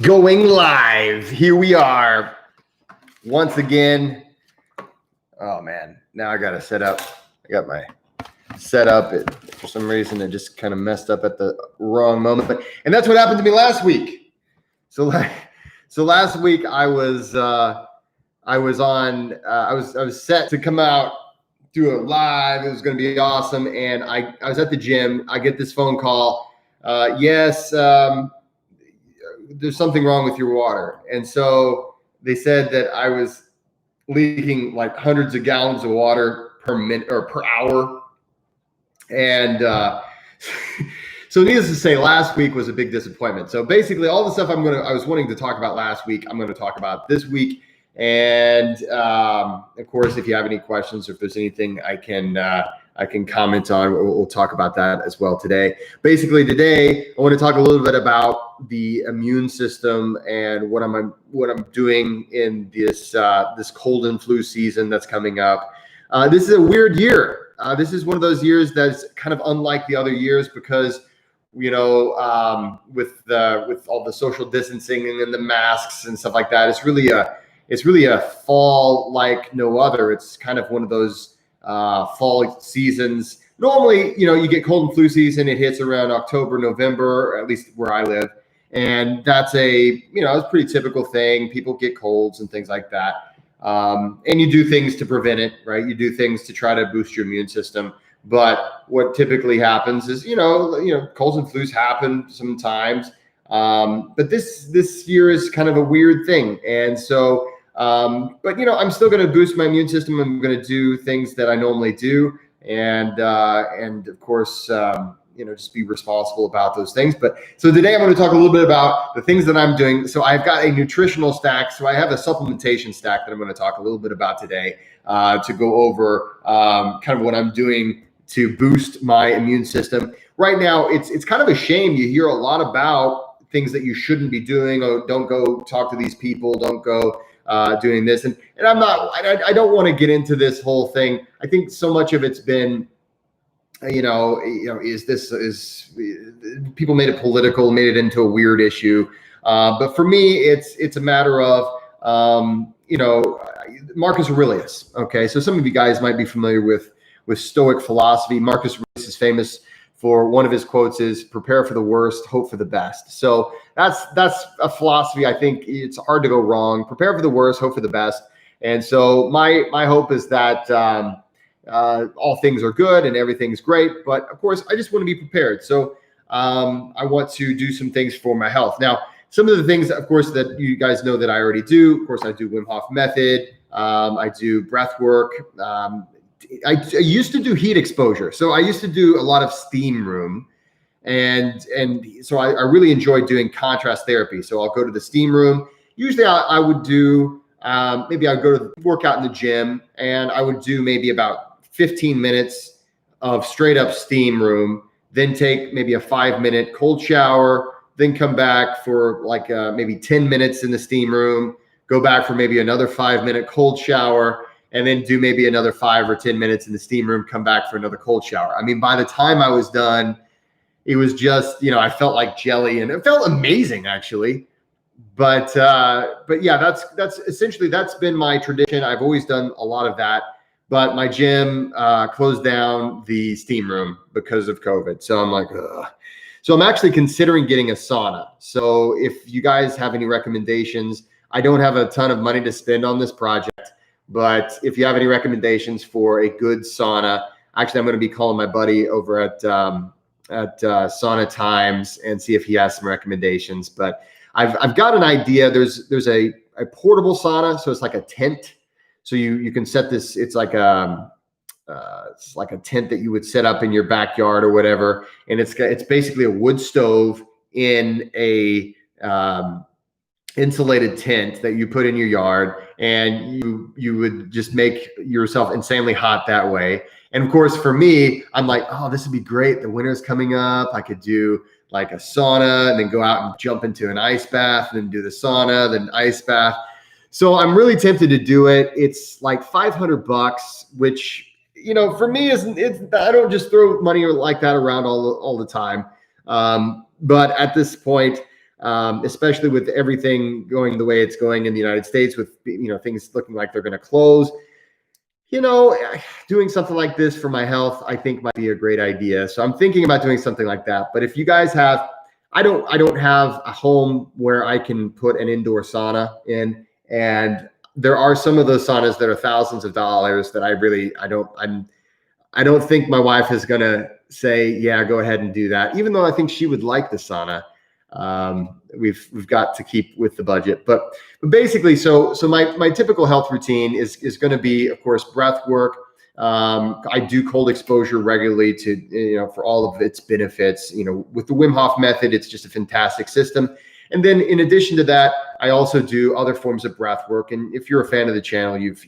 Going live. Here we are once again. Oh man, now I gotta set up. I got my setup. For some reason, it just kind of messed up at the wrong moment. And that's what happened to me last week. So last week I was set to come out, do a live. It was going to be awesome, and I was at the gym. I get this phone call. There's something wrong with your water. And so they said that I was leaking like hundreds of gallons of water per minute or per hour. And so needless to say, last week was a big disappointment. So basically all the stuff I was wanting to talk about last week, I'm going to talk about this week. And of course, if you have any questions or if there's anything I can comment on, we'll talk about that as well today. Basically today, I want to talk a little bit about the immune system and what I'm doing in this cold and flu season that's coming up. This is a weird year. This is one of those years that's kind of unlike the other years because, with all the social distancing and the masks and stuff like that, it's really a fall like no other. It's kind of one of those fall seasons. Normally, you get cold and flu season. It hits around October, November, at least where I live. And that's it's a pretty typical thing. People get colds and things like that. And you do things to prevent it, right? You do things to try to boost your immune system. But what typically happens is, colds and flus happen sometimes. But this year is kind of a weird thing. And so, I'm still going to boost my immune system. I'm going to do things that I normally do. And of course, just be responsible about those things. But so today I'm going to talk a little bit about the things that I'm doing. So I've got a nutritional stack. So I have a supplementation stack that I'm going to talk a little bit about today, to go over, kind of what I'm doing to boost my immune system. Right now, it's kind of a shame. You hear a lot about things that you shouldn't be doing. Oh, don't go talk to these people. Don't go doing this. And I don't want to get into this whole thing. I think so much of it's been, is people made it political, made it into a weird issue. But for me, it's a matter of, Marcus Aurelius. Okay. So some of you guys might be familiar with Stoic philosophy. Marcus Aurelius is famous for one of his quotes is prepare for the worst, hope for the best. So that's a philosophy. I think it's hard to go wrong. Prepare for the worst, hope for the best. And so my hope is that all things are good and everything's great. But of course, I just want to be prepared. So I want to do some things for my health. Now, some of the things, of course, that you guys know that I already do. Of course, I do Wim Hof method. I do Breathwork. I used to do heat exposure. So I used to do a lot of steam room. And so I really enjoy doing contrast therapy. So I'll go to the steam room. Usually I would do, maybe I'd go to work out in the gym and I would do maybe about 15 minutes of straight up steam room, then take maybe a 5-minute cold shower, then come back for like maybe 10 minutes in the steam room, go back for maybe another 5-minute cold shower, and then do maybe another 5 or 10 minutes in the steam room, come back for another cold shower. I mean, by the time I was done, it was just, I felt like jelly and it felt amazing actually. But yeah, that's essentially, that's been my tradition. I've always done a lot of that, but my gym closed down the steam room because of COVID. So I'm like, ugh. So I'm actually considering getting a sauna. So if you guys have any recommendations, I don't have a ton of money to spend on this project, but if you have any recommendations for a good sauna, actually, I'm going to be calling my buddy over at Sauna Times and see if he has some recommendations. But I've got an idea. There's a portable sauna, so it's like a tent. So you can set this. It's like a tent that you would set up in your backyard or whatever, and it's basically a wood stove in a insulated tent that you put in your yard, and you would just make yourself insanely hot that way. And of course, for me, I'm like, oh, this would be great. The winter's coming up. I could do like a sauna and then go out and jump into an ice bath and then do the sauna, then ice bath. So I'm really tempted to do it. It's like $500, which, for me I don't just throw money like that around all the time. But at this point, especially with everything going the way it's going in the United States, with things looking like they're going to close. Doing something like this for my health, I think might be a great idea. So I'm thinking about doing something like that. But if you guys have, I don't have a home where I can put an indoor sauna in, and there are some of those saunas that are thousands of dollars that I don't think my wife is going to say, yeah, go ahead and do that. Even though I think she would like the sauna. We've got to keep with the budget, but basically, so my typical health routine is going to be, of course, breath work. I do cold exposure regularly to, for all of its benefits. With the Wim Hof method, it's just a fantastic system. And then in addition to that, I also do other forms of breath work. And if you're a fan of the channel, you've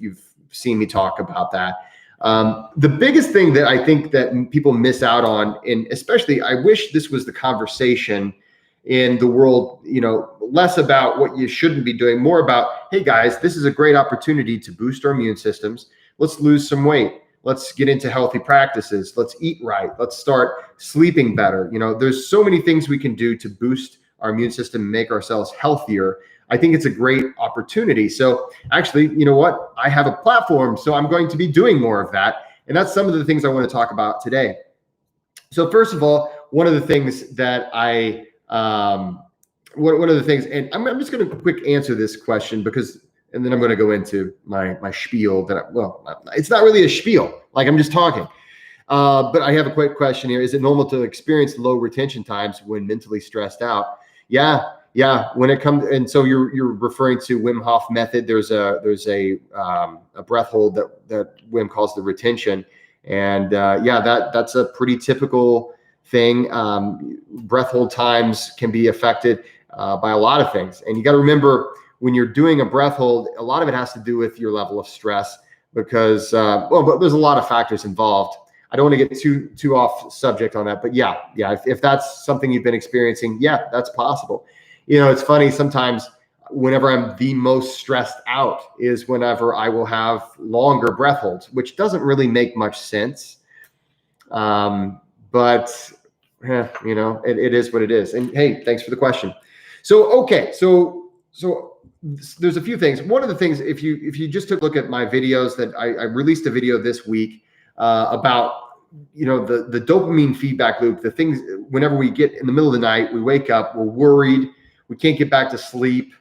seen me talk about that. The biggest thing that I think that people miss out on, and especially I wish this was the conversation in the world, less about what you shouldn't be doing, more about, hey guys, this is a great opportunity to boost our immune systems. Let's lose some weight. Let's get into healthy practices. Let's eat right. Let's start sleeping better. There's so many things we can do to boost our immune system and make ourselves healthier. I think it's a great opportunity. So actually, you know what? I have a platform, so I'm going to be doing more of that. And that's some of the things I want to talk about today. So first of all, one of the things that one of the things, and I'm just going to quick answer this question and then I'm going to go into my spiel it's not really a spiel, like I'm just talking. But I have a quick question here. Is it normal to experience low retention times when mentally stressed out? Yeah. When it comes, and so you're referring to Wim Hof method. There's a breath hold that Wim calls the retention. And that's a pretty typical thing. Breath hold times can be affected by a lot of things. And you got to remember, when you're doing a breath hold, a lot of it has to do with your level of stress because, but there's a lot of factors involved. I don't want to get too off subject on that, but yeah. If that's something you've been experiencing, yeah, that's possible. It's funny, sometimes whenever I'm the most stressed out is whenever I will have longer breath holds, which doesn't really make much sense. But it is what it is. And hey, thanks for the question. So, okay. So there's a few things. One of the things, if you just took a look at my videos, that I released a video this week about, the dopamine feedback loop, the things, whenever we get in the middle of the night, we wake up, we're worried, we can't get back to sleep,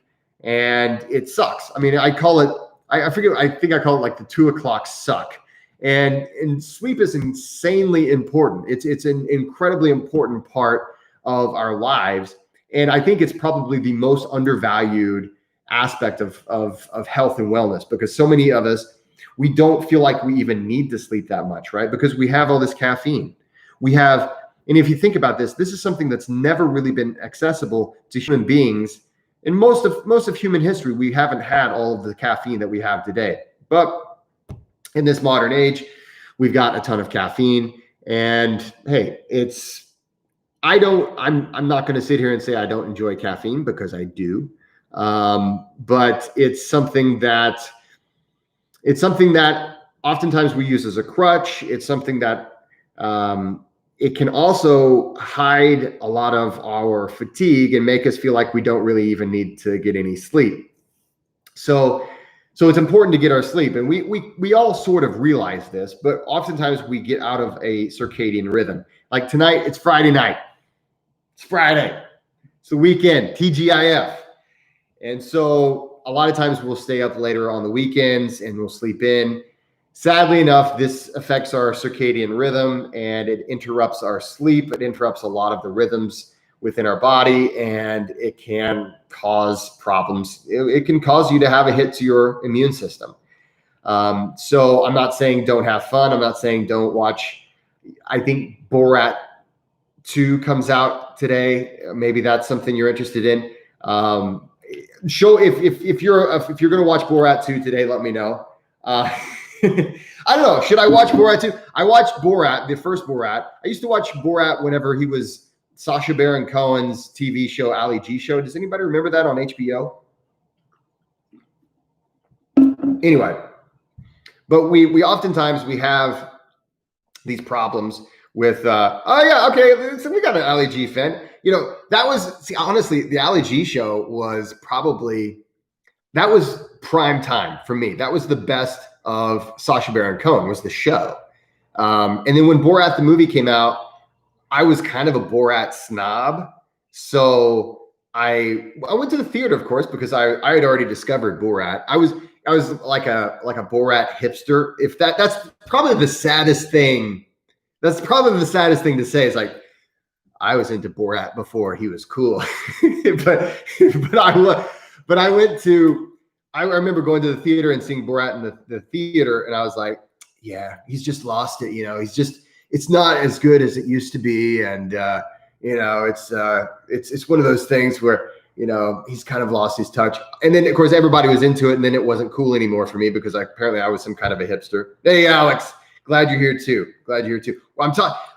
and it sucks. I mean, I call it, I think I call it like the 2 o'clock suck. And sleep is insanely important. It's an incredibly important part of our lives. And I think it's probably the most undervalued aspect of health and wellness, because so many of us, we don't feel like we even need to sleep that much, right? Because we have all this caffeine. And if you think about this is something that's never really been accessible to human beings. In most of human history, we haven't had all of the caffeine that we have today. But in this modern age, we've got a ton of caffeine, and hey, I'm not going to sit here and say I don't enjoy caffeine, because I do. But it's something that oftentimes we use as a crutch. It's something that it can also hide a lot of our fatigue and make us feel like we don't really even need to get any sleep. So it's important to get our sleep, and we all sort of realize this, but oftentimes we get out of a circadian rhythm. Like tonight, it's Friday night. It's Friday. It's the weekend, TGIF. And so a lot of times we'll stay up later on the weekends and we'll sleep in. Sadly enough, this affects our circadian rhythm and it interrupts our sleep. It interrupts a lot of the rhythms within our body, and it can cause problems. It can cause you to have a hit to your immune system. So I'm not saying don't have fun. I'm not saying don't watch. I think Borat 2 comes out today. Maybe that's something you're interested in. If you're going to watch Borat 2 today, let me know. I don't know. Should I watch Borat 2? I watched Borat, the first Borat. I used to watch Borat whenever he was Sacha Baron Cohen's TV show, Ali G Show. Does anybody remember that on HBO? Anyway, but we oftentimes we have these problems with, so we got an Ali G fan. that was, honestly, the Ali G show was that was prime time for me. That was the best of Sacha Baron Cohen, was the show. And then when Borat the movie came out, I was kind of a Borat snob. So I went to the theater, of course, because I had already discovered Borat. I was like a Borat hipster. If that's probably the saddest thing. That's probably the saddest thing to say, is like, I was into Borat before he was cool. but I remember going to the theater and seeing Borat in the theater, and I was like, yeah, he's just lost it. It's not as good as it used to be. And, it's one of those things where, he's kind of lost his touch. And then, of course, everybody was into it, and then it wasn't cool anymore for me because apparently I was some kind of a hipster. Hey, Alex, glad you're here too. Well,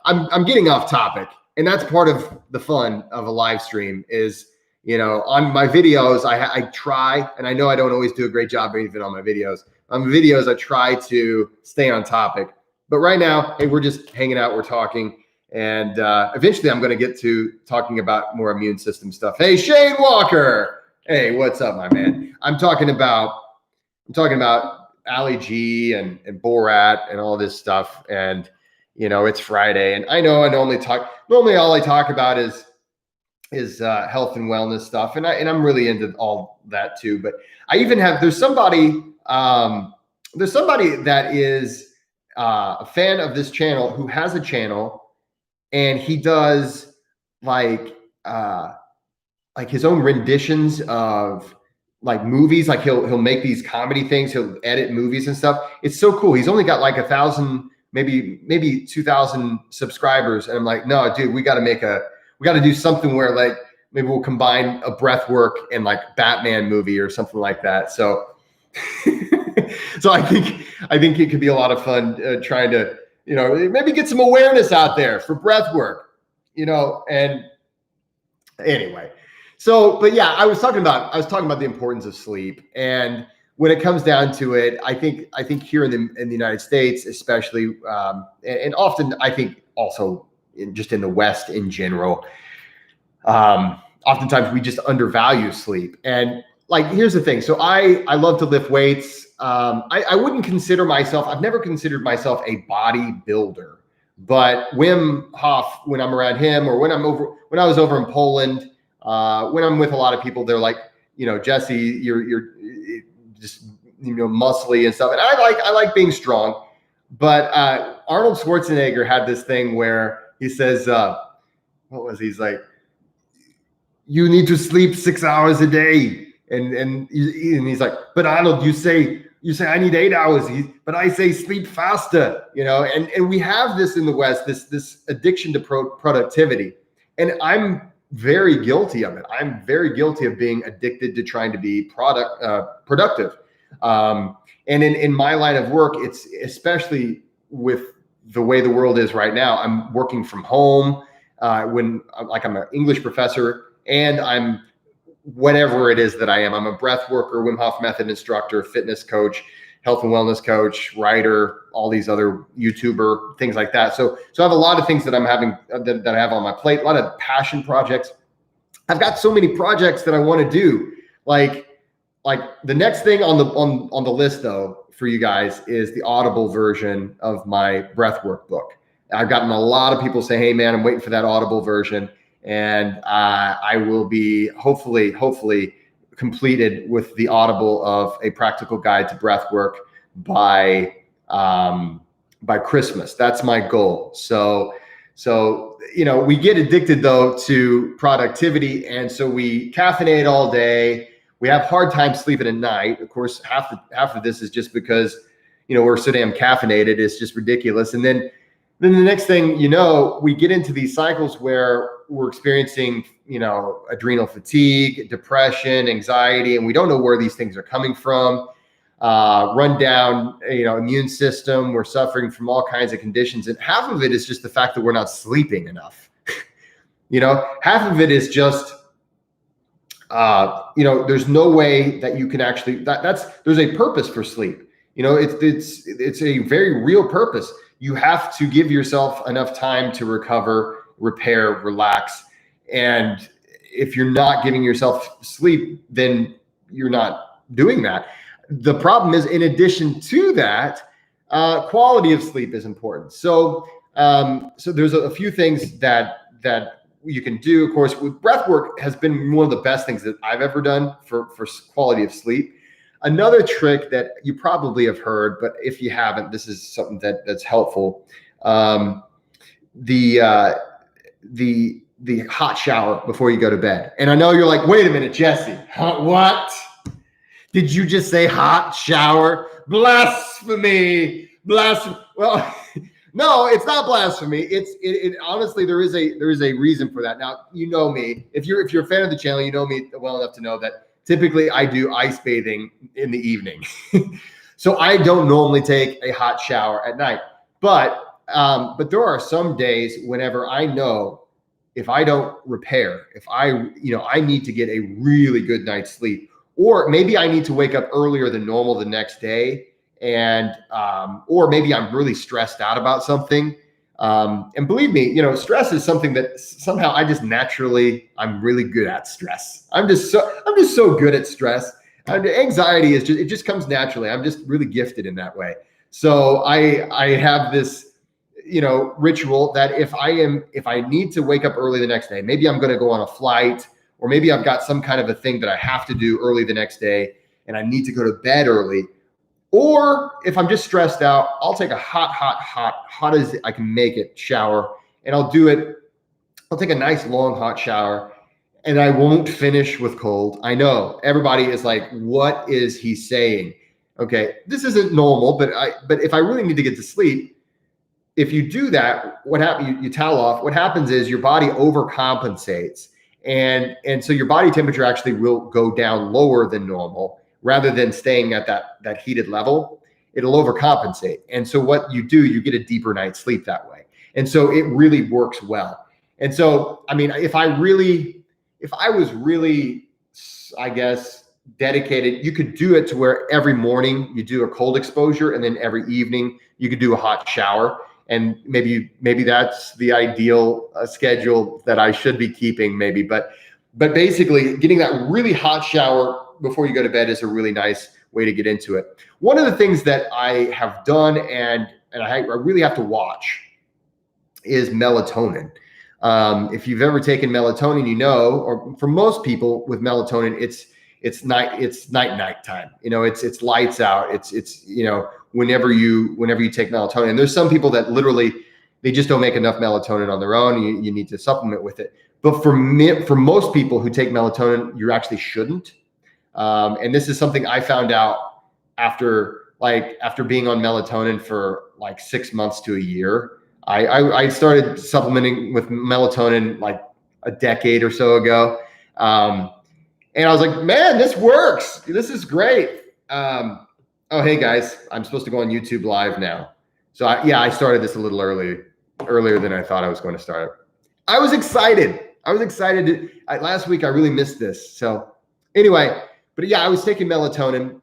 I'm getting off topic, and that's part of the fun of a live stream is, on my videos, I try, and I know I don't always do a great job even on my videos. On videos, I try to stay on topic. But right now, hey, we're just hanging out, we're talking, and eventually I'm going to get to talking about more immune system stuff. Hey, Shane Walker. Hey, what's up, my man? I'm talking about Ali G and Borat and all this stuff, and it's Friday, and I know normally all I talk about is health and wellness stuff, and I'm really into all that too. But I even there's somebody that is a fan of this channel who has a channel, and he does like his own renditions of like movies. Like he'll make these comedy things. He'll edit movies and stuff. It's so cool. He's only got like 1,000, maybe 2,000 subscribers. And I'm like, no, dude, we got to do something where like maybe we'll combine a Breathwork and like Batman movie or something like that. So, so I think it could be a lot of fun trying to, maybe get some awareness out there for Breathwork, and anyway. So, but yeah, I was talking about the importance of sleep. And when it comes down to it, I think here in the United States, especially, and often I think also just in the West in general, oftentimes we just undervalue sleep. And like, here's the thing. So I love to lift weights. I wouldn't consider myself, I've never considered myself a bodybuilder, but Wim Hof, when I'm around him, or when I was over in Poland, when I'm with a lot of people, they're like, Jesse, you're just, muscly and stuff. And I like being strong, but Arnold Schwarzenegger had this thing where he says, he's like, you need to sleep 6 hours a day. And he's like, but Arnold, you say I need 8 hours, but I say sleep faster, and we have this in the West, this addiction to productivity. And I'm very guilty of it. I'm very guilty of being addicted to trying to be productive. And in my line of work, it's especially with the way the world is right now. I'm working from home I'm an English professor, and I'm whatever it is that I am. I'm a breath worker, Wim Hof method instructor, fitness coach, health and wellness coach, writer, all these other YouTuber, things like that. So I have a lot of things that that I have on my plate, a lot of passion projects. I've got so many projects that I want to do. Like the next thing on the list though, for you guys, is the Audible version of my Breathwork book. I've gotten a lot of people say, hey man, I'm waiting for that Audible version. And I will be hopefully completed with the Audible of A Practical Guide to Breathwork by Christmas. That's my goal. So we get addicted though to productivity, and so we caffeinate all day. We have hard time sleeping at night. Of course, half of this is just because we're so damn caffeinated. It's just ridiculous. And then the next thing we get into these cycles where we're experiencing, adrenal fatigue, depression, anxiety, and we don't know where these things are coming from. Run down, immune system. We're suffering from all kinds of conditions. And half of it is just the fact that we're not sleeping enough. Half of it is just, there's no way that you can actually, there's a purpose for sleep. It's a very real purpose. You have to give yourself enough time to recover, repair, relax. And if you're not giving yourself sleep, then you're not doing that. The problem is, in addition to that, quality of sleep is important. So there's a few things that you can do. Of course, with breathwork has been one of the best things that I've ever done for quality of sleep. Another trick that you probably have heard, but if you haven't, this is something that's helpful. The hot shower before you go to bed. And I know you're like, wait a minute, Jesse, what? Did you just say hot shower? Blasphemy, blasphemy. Well, no, it's not blasphemy. It honestly, there is a reason for that. Now, you know me. If you're a fan of the channel, you know me well enough to know that typically I do ice bathing in the evening. So I don't normally take a hot shower at night. But there are some days whenever I know if I don't repair, if I need to get a really good night's sleep, or maybe I need to wake up earlier than normal the next day, and or maybe I'm really stressed out about something. And believe me, stress is something that somehow I'm really good at stress. I'm just so good at stress. Anxiety it just comes naturally. I'm just really gifted in that way. So I have this, ritual that if I need to wake up early the next day, maybe I'm going to go on a flight, or maybe I've got some kind of a thing that I have to do early the next day and I need to go to bed early. Or if I'm just stressed out, I'll take a hot as I can make it shower, and I'll take a nice long hot shower, and I won't finish with cold. I know everybody is like, what is he saying? Okay, this isn't normal, but if I really need to get to sleep, if you do that, what happens? You towel off. What happens is your body overcompensates, and so your body temperature actually will go down lower than normal rather than staying at that heated level. It'll overcompensate, and so what you do, you get a deeper night's sleep that way, and so it really works well. And so, I mean, if I was really, I guess, dedicated, you could do it to where every morning you do a cold exposure, and then every evening you could do a hot shower. And maybe that's the ideal schedule that I should be keeping, maybe. But basically, getting that really hot shower before you go to bed is a really nice way to get into it. One of the things that I have done and I really have to watch is melatonin. If you've ever taken melatonin, or for most people with melatonin, it's night time. It's lights out. It's whenever you take melatonin. And there's some people that literally, they just don't make enough melatonin on their own. You need to supplement with it. But for most people who take melatonin, you actually shouldn't. And this is something I found out after being on melatonin for like 6 months to a year. I started supplementing with melatonin like a decade or so ago. And I was like, man, this works. This is great. Oh, hey guys, I'm supposed to go on YouTube Live now. So I started this a little earlier than I thought I was going to start it. I was excited. Last week I really missed this. So anyway, but yeah, I was taking melatonin,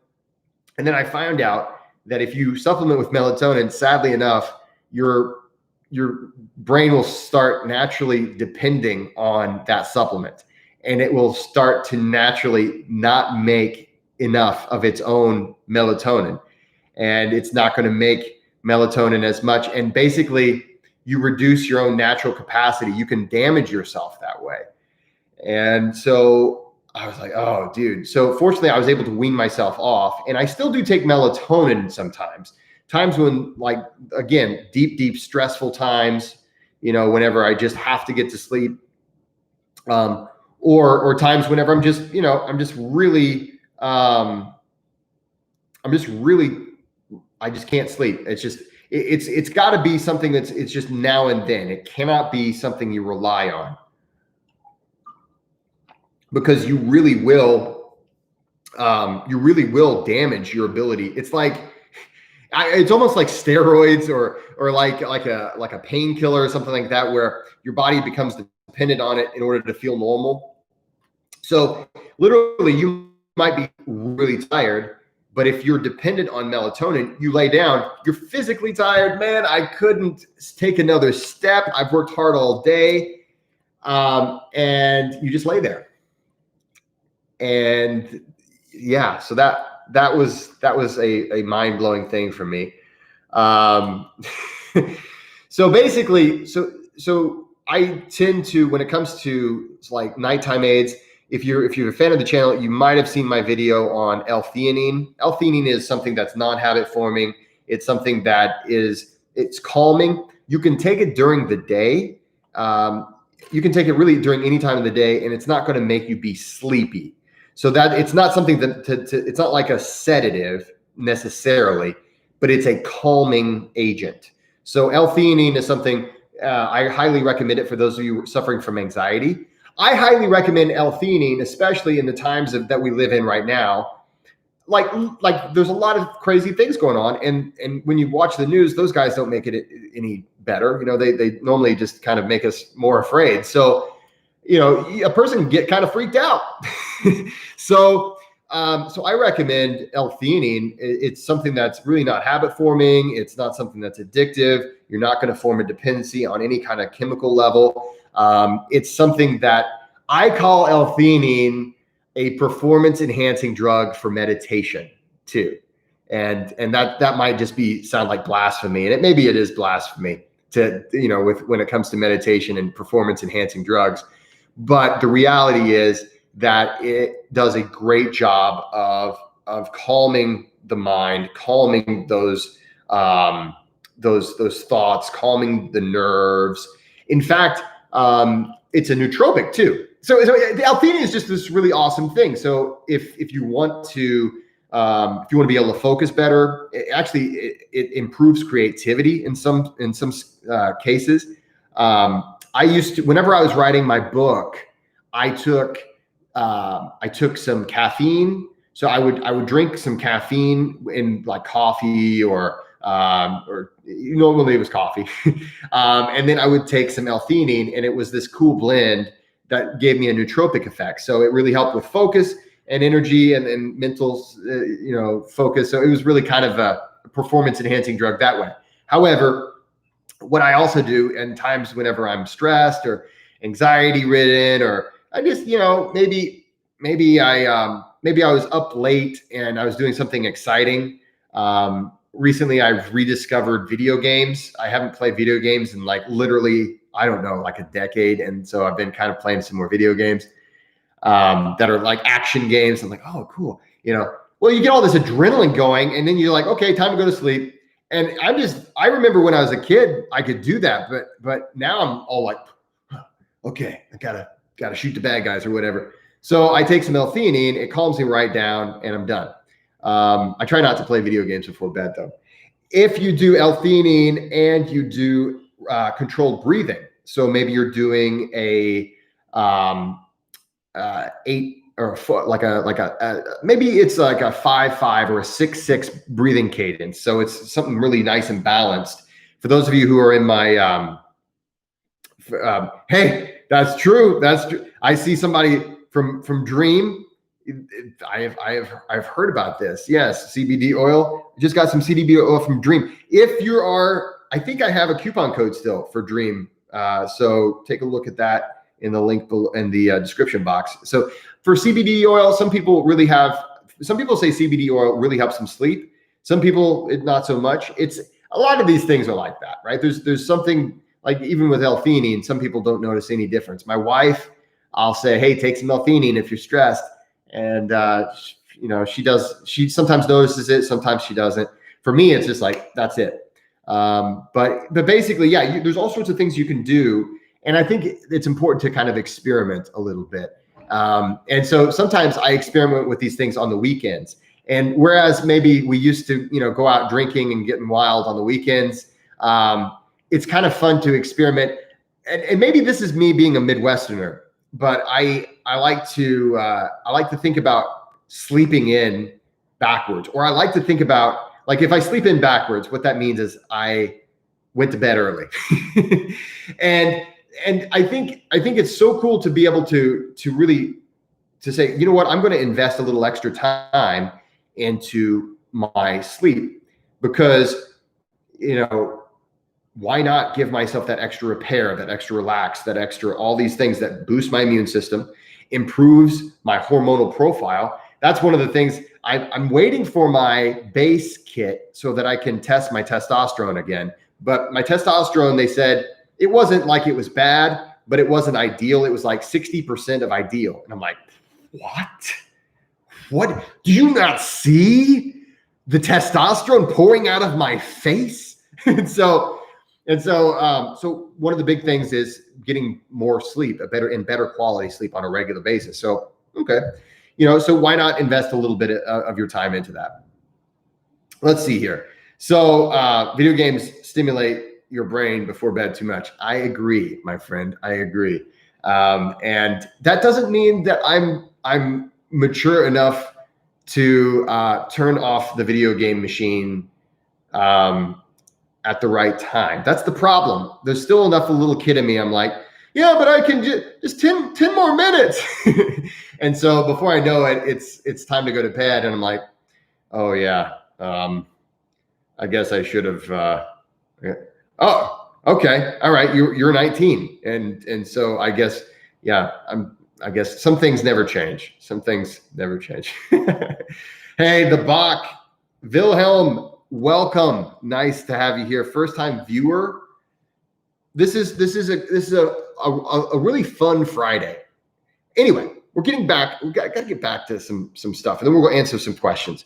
and then I found out that if you supplement with melatonin, sadly enough, your brain will start naturally depending on that supplement, and it will start to naturally not make enough of its own melatonin, and it's not going to make melatonin as much. And basically you reduce your own natural capacity. You can damage yourself that way. And so I was like, oh dude. So fortunately I was able to wean myself off, and I still do take melatonin sometimes, times when, like, again, deep stressful times, whenever I just have to get to sleep, or times whenever I'm just really I just can't sleep. It's got to be something it's just now and then. It cannot be something you rely on, because you really will damage your ability. It's almost like steroids or like a painkiller or something like that, where your body becomes dependent on it in order to feel normal. So literally, you might be really tired, but if you're dependent on melatonin, you lay down, you're physically tired. Man, I couldn't take another step. I've worked hard all day. And you just lay there. And yeah, so that was a mind-blowing thing for me. So basically, so I tend to, when it comes to like nighttime aids, if you're a fan of the channel, you might have seen my video on L-theanine. L-theanine is something that's non-habit forming. It's something that it's calming. You can take it during the day. You can take it really during any time of the day, and it's not going to make you be sleepy. So that it's not something that it's not like a sedative necessarily, but it's a calming agent. So L-theanine is something I highly recommend it for those of you suffering from anxiety. I highly recommend L-theanine, especially in the times that we live in right now. Like there's a lot of crazy things going on, and when you watch the news, those guys don't make it any better. You know, they normally just kind of make us more afraid. So, you know, a person can get kind of freaked out. So I recommend L-theanine. It's something that's really not habit forming. It's not something that's addictive. You're not going to form a dependency on any kind of chemical level. It's something that I call L-theanine a performance enhancing drug for meditation too. And that might just sound like blasphemy. And maybe it is blasphemy to, you know, when it comes to meditation and performance enhancing drugs. But the reality is that it does a great job of calming the mind, calming those thoughts, calming the nerves. In fact, it's a nootropic too. So the L-theanine is just this really awesome thing. So if you want to be able to focus better, it improves creativity in some cases. I used to, whenever I was writing my book, I took some caffeine. So I would drink some caffeine in like coffee or normally it was coffee. And then I would take some L-theanine, and it was this cool blend that gave me a nootropic effect. So it really helped with focus and energy and mental, focus. So it was really kind of a performance enhancing drug that way. However, what I also do in times whenever I'm stressed or anxiety ridden, or I just, maybe I was up late and I was doing something exciting. Recently I've rediscovered video games. I haven't played video games in like literally, I don't know, like a decade. And so I've been kind of playing some more video games that are like action games. I'm like, oh, cool. Well, you get all this adrenaline going, and then you're like, okay, time to go to sleep. And I remember when I was a kid, I could do that, but now I'm all like, okay, I gotta shoot the bad guys or whatever. So I take some L-theanine, it calms me right down, and I'm done. I try not to play video games before bed though. If you do L-theanine and you do controlled breathing, so maybe you're doing a 8 or a foot, maybe it's like a 5-5 or a 6-6 breathing cadence. So it's something really nice and balanced. For those of you who are in my, hey, that's true. That's true. I see somebody from Dream. I've heard about this. Yes, CBD oil. Just got some CBD oil from Dream. If you are, I think I have a coupon code still for Dream. So take a look at that in the link below in the description box. So for CBD oil, some people say CBD oil really helps them sleep. Some people, not so much. It's a lot of these things are like that, right? There's something like, even with L-theanine, some people don't notice any difference. My wife, I'll say, hey, take some L-theanine if you're stressed. And, she sometimes notices it, sometimes she doesn't. For me, it's just like, that's it. But basically, yeah, there's all sorts of things you can do. And I think it's important to kind of experiment a little bit. And so sometimes I experiment with these things on the weekends. And whereas maybe we used to, go out drinking and getting wild on the weekends, it's kind of fun to experiment. And maybe this is me being a Midwesterner, but I like to think about sleeping in backwards, or I like to think about, like, if I sleep in backwards, what that means is I went to bed early. And I think it's so cool to be able to really say, you know what, I'm going to invest a little extra time into my sleep, because, why not give myself that extra repair, that extra relax, that extra, all these things that boost my immune system, improves my hormonal profile. That's one of the things I'm waiting for my base kit so that I can test my testosterone again. But my testosterone, they said it wasn't like it was bad, but it wasn't ideal. It was like 60% of ideal. And I'm like, what? Do you not see the testosterone pouring out of my face? So one of the big things is getting more sleep, better quality sleep on a regular basis. So, okay. So why not invest a little bit of your time into that? Let's see here. So video games stimulate your brain before bed too much. I agree, my friend. I agree. And that doesn't mean that I'm mature enough to turn off the video game machine at the right time. That's the problem. There's still enough a little kid in me. I'm like, yeah, but I can just 10 more minutes. And so before I know it, it's time to go to bed. And I'm like, oh yeah, I guess I should have, oh, okay. All right. You're 19. And so I guess, yeah, I guess some things never change. Some things never change. Hey, the Bach, Wilhelm, welcome. Nice to have you here. First time viewer. This is a really fun Friday. Anyway, we're getting back. We got to get back to some stuff, and then we're going to answer some questions.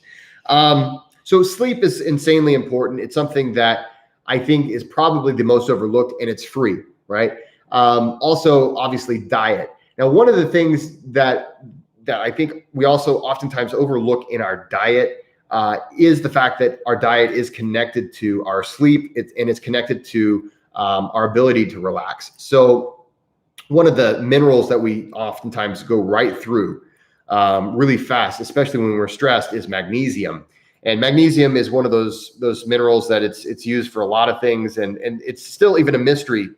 So sleep is insanely important. It's something that I think is probably the most overlooked, and it's free, right? Also, obviously, diet. Now, one of the things that I think we also oftentimes overlook in our diet is the fact that our diet is connected to our sleep, and it's connected to our ability to relax. So one of the minerals that we oftentimes go right through really fast, especially when we're stressed, is magnesium. And magnesium is one of those minerals that it's used for a lot of things, and it's still even a mystery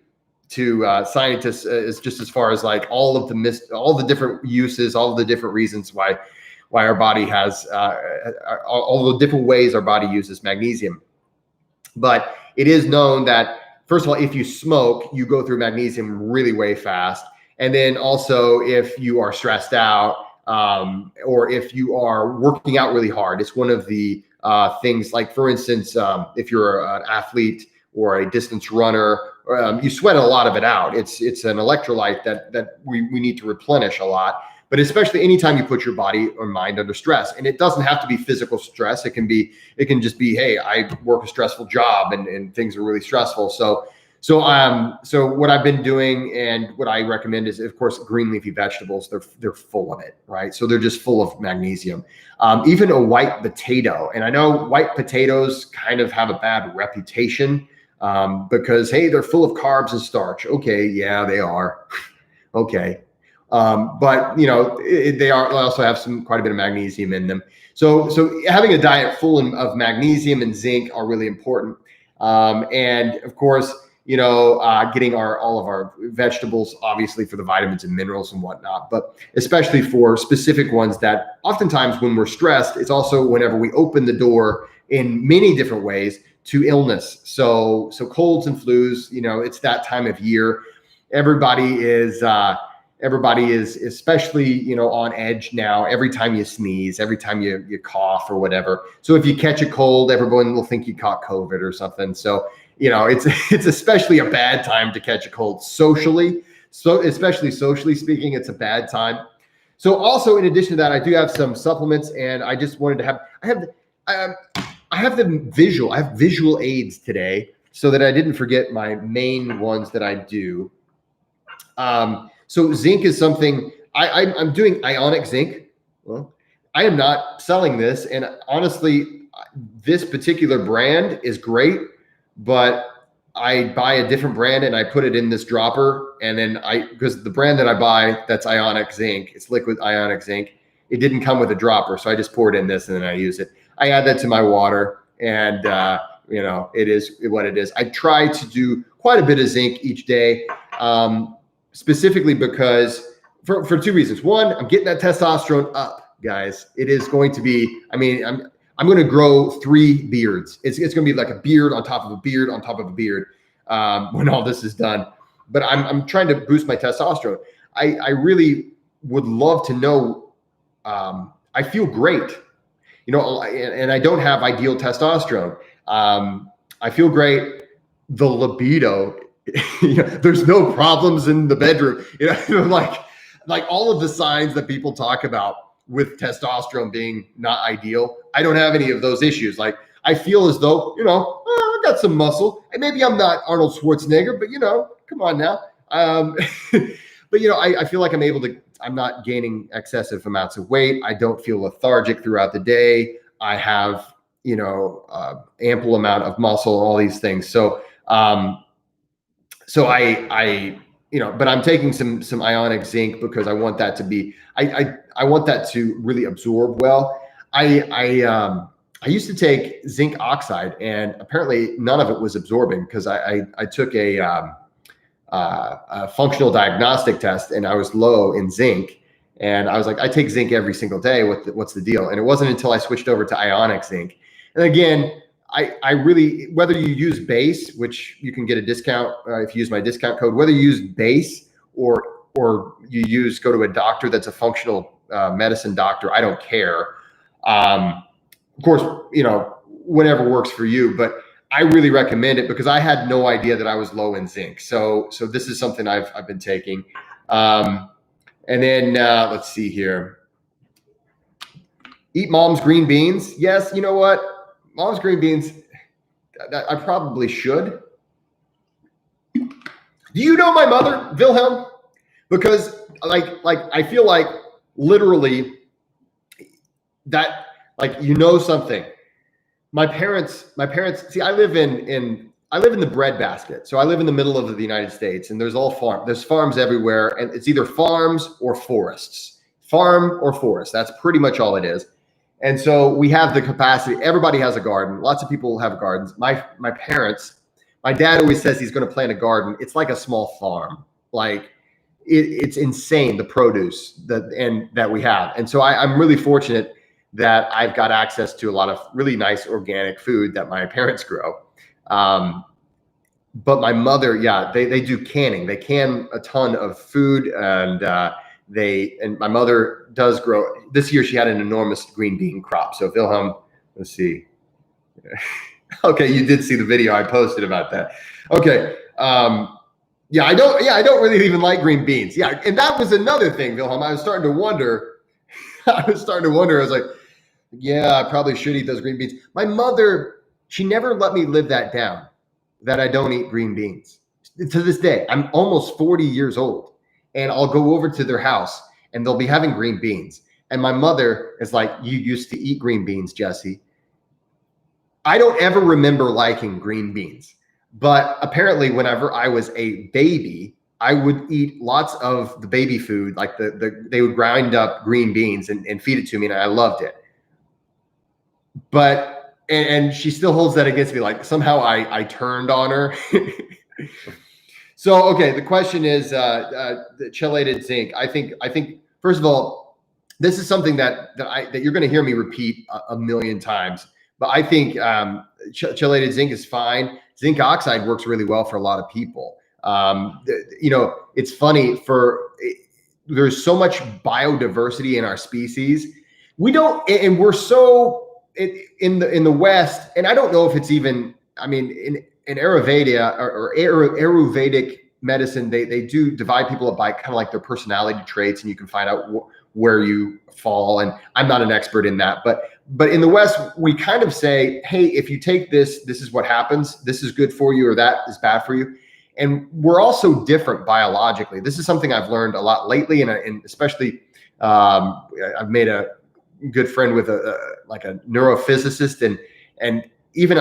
to scientists, is just as far as like all the different uses, all of the different reasons why our body has all the different ways our body uses magnesium. But it is known that, first of all, if you smoke, you go through magnesium really way fast. And then also if you are stressed out, or if you are working out really hard, it's one of the things, like for instance, if you're an athlete or a distance runner, you sweat a lot of it out. It's an electrolyte that we need to replenish a lot. But especially anytime you put your body or mind under stress, and it doesn't have to be physical stress. It can just be, hey, I work a stressful job and things are really stressful. So what I've been doing and what I recommend is, of course, green leafy vegetables. They're full of it, right? So they're just full of magnesium. Even a white potato, and I know white potatoes kind of have a bad reputation because, hey, they're full of carbs and starch. Okay, yeah, they are. Okay. But they also have quite a bit of magnesium in them. So having a diet full of magnesium and zinc are really important. And of course, getting all of our vegetables, obviously for the vitamins and minerals and whatnot, but especially for specific ones that oftentimes when we're stressed, it's also whenever we open the door in many different ways to illness. So colds and flus, it's that time of year. Everybody is especially, on edge now. Every time you sneeze, every time you cough or whatever. So if you catch a cold, everyone will think you caught COVID or something. So, it's especially a bad time to catch a cold socially. So especially socially speaking, it's a bad time. So also in addition to that, I do have some supplements, and I just wanted to I have visual aids today so that I didn't forget my main ones that I do. So zinc is something I'm doing ionic zinc. Well, I am not selling this. And honestly, this particular brand is great, but I buy a different brand and I put it in this dropper. And then because the brand that I buy, that's ionic zinc, it's liquid ionic zinc. It didn't come with a dropper. So I just pour it in this and then I use it. I add that to my water, and it is what it is. I try to do quite a bit of zinc each day. Specifically because for two reasons. One, I'm getting that testosterone up, guys. It is going to be, I'm going to grow 3 beards. It's going to be like a beard on top of a beard on top of a beard. when all this is done. But I'm trying to boost my testosterone. I really would love to know. I feel great, and I don't have ideal testosterone. I feel great. The libido, there's no problems in the bedroom. Like all of the signs that people talk about with testosterone being not ideal. I don't have any of those issues. Like I feel as though, I got some muscle, and maybe I'm not Arnold Schwarzenegger, but come on now. But I feel like I'm not gaining excessive amounts of weight. I don't feel lethargic throughout the day. I have, ample amount of muscle, all these things. So, but I'm taking some ionic zinc because I want that to be, I want that to really absorb well. I used to take zinc oxide, and apparently none of it was absorbing because I took a functional diagnostic test, and I was low in zinc. And I was like, I take zinc every single day. What's the deal? And it wasn't until I switched over to ionic zinc. And again, I really, whether you use base, which you can get a discount if you use my discount code, whether you use base or you go to a doctor that's a functional medicine doctor, I don't care. Of course, whatever works for you, but I really recommend it because I had no idea that I was low in zinc. So this is something I've been taking. And then let's see here. Eat mom's green beans. Yes, you know what? Mom's green beans, I probably should. Do you know my mother, Wilhelm? Because like I feel like literally that, something. My parents, see, I live in the breadbasket. So I live in the middle of the United States, and there's farms everywhere, and it's either farms or forests. Farm or forest. That's pretty much all it is. And so we have the capacity. Everybody has a garden. Lots of people have gardens. My parents, my dad always says he's going to plant a garden. It's like a small farm. Like it's insane, the produce that we have. And so I'm really fortunate that I've got access to a lot of really nice organic food that my parents grow. But my mother, they do canning. They can a ton of food, and my mother does grow. This year she had an enormous green bean crop. So Wilhelm, let's see. Okay, you did see the video I posted about that. Okay. I don't really even like green beans. Yeah, and that was another thing, Wilhelm. I was starting to wonder. I was like, yeah, I probably should eat those green beans. My mother, she never let me live that down, that I don't eat green beans. To this day, I'm almost 40 years old, and I'll go over to their house and they'll be having green beans. And my mother is like, you used to eat green beans, Jesse. I don't ever remember liking green beans, but apparently whenever I was a baby, I would eat lots of the baby food, like they would grind up green beans and feed it to me, and I loved it. But and she still holds that against me, like somehow I turned on her. So okay, the question is the chelated zinc. I think first of all, this is something that you're going to hear me repeat a million times. But I think chelated zinc is fine. Zinc oxide works really well for a lot of people. It's funny, there's so much biodiversity in our species. And we're so in the West, and I don't know if it's even, in Ayurveda or Ayurvedic medicine, they do divide people up by kind of like their personality traits, and you can find out where you fall. And I'm not an expert in that, but in the West, we kind of say, hey, if you take this is what happens. This is good for you, or that is bad for you. And we're also different biologically. This is something I've learned a lot lately, and especially I've made a good friend with a neurophysicist, and even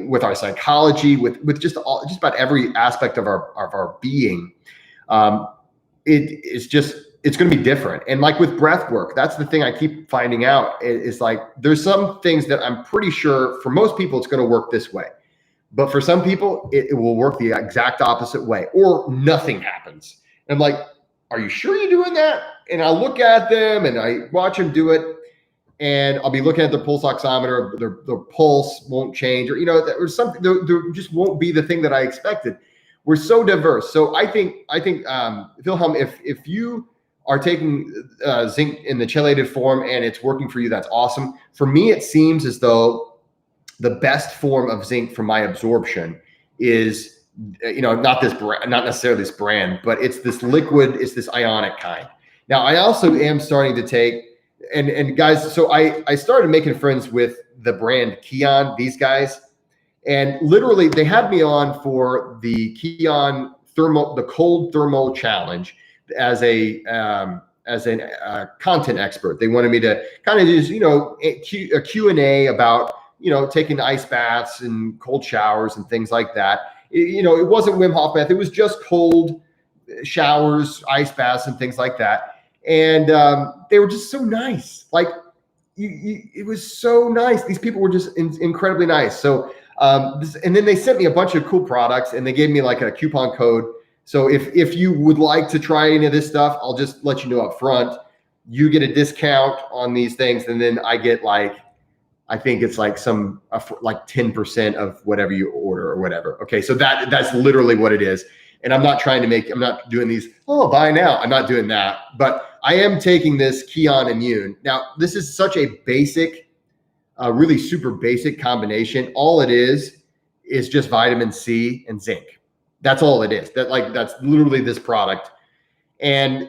with our psychology, with just about every aspect of our being, it's going to be different. And like with breath work, that's the thing I keep finding out is like there's some things that I'm pretty sure for most people it's going to work this way. But for some people, it will work the exact opposite way, or nothing happens. And I'm like, are you sure you're doing that? And I look at them and I watch them do it, and I'll be looking at their pulse oximeter, their pulse won't change, or, there's something, there just won't be the thing that I expected. we're so diverse. So I think Wilhelm, if you are taking zinc in the chelated form and it's working for you, that's awesome. For me, it seems as though the best form of zinc for my absorption is, not necessarily this brand, but it's this liquid, it's this ionic kind. Now, I also am starting to take, and guys, so I started making friends with the brand Kion, these guys, and literally they had me on for the Kion the cold thermal challenge as a content expert. They wanted me to kind of just, a Q&A about, taking ice baths and cold showers and things like that. It wasn't Wim Hof bath. It was just cold showers, ice baths, and things like that. And they were just so nice. Like, it was so nice. These people were just incredibly nice. So, and then they sent me a bunch of cool products, and they gave me like a coupon code. So if you would like to try any of this stuff, I'll just let you know up front. You get a discount on these things, and then I get I think it's like 10% of whatever you order or whatever. Okay, so that's literally what it is. And I'm not doing these, buy now. I'm not doing that. But I am taking this Kion Immune. Now, this is such a basic, really super basic combination. All it is just vitamin C and zinc. That's all it is. That's literally this product. And,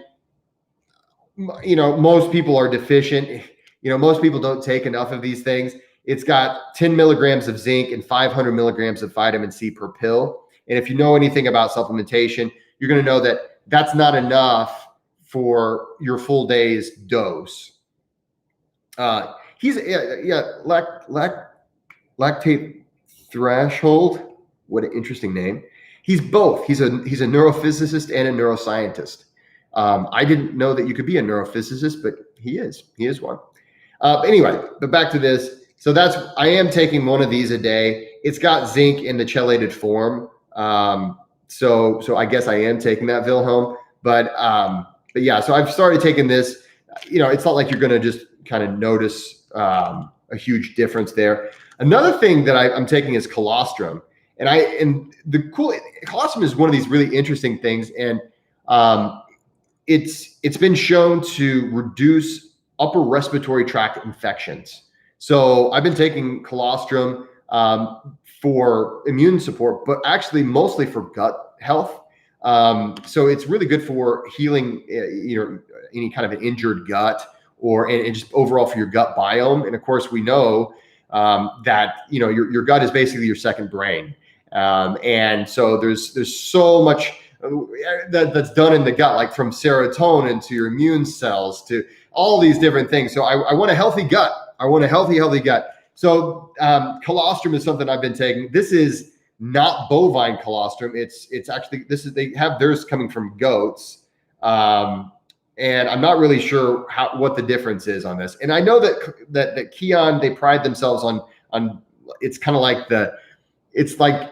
most people are deficient. Most people don't take enough of these things. It's got 10 milligrams of zinc and 500 milligrams of vitamin C per pill. And if you know anything about supplementation, you're going to know that that's not enough for your full day's dose. Lactate threshold. What an interesting name. He's both. He's a neurophysicist and a neuroscientist. I didn't know that you could be a neurophysicist, but he is. He is one. Anyway, but back to this. So I am taking one of these a day. It's got zinc in the chelated form. So I guess I am taking that, Wilhelm. But yeah, so I've started taking this. It's not like you're going to just kind of notice a huge difference there. Another thing that I'm taking is colostrum. Colostrum is one of these really interesting things. And it's been shown to reduce upper respiratory tract infections. So I've been taking colostrum for immune support, but actually mostly for gut health. So it's really good for healing, any kind of an injured gut and just overall for your gut biome. And of course, we know that your gut is basically your second brain, and so there's so much that's done in the gut, like from serotonin to your immune cells to all these different things. So I want a healthy gut. I want a healthy gut. So colostrum is something I've been taking. This is not bovine colostrum. It's actually, they have theirs coming from goats. And I'm not really sure what the difference is on this. And I know that Kion, they pride themselves on it's kind of like it's like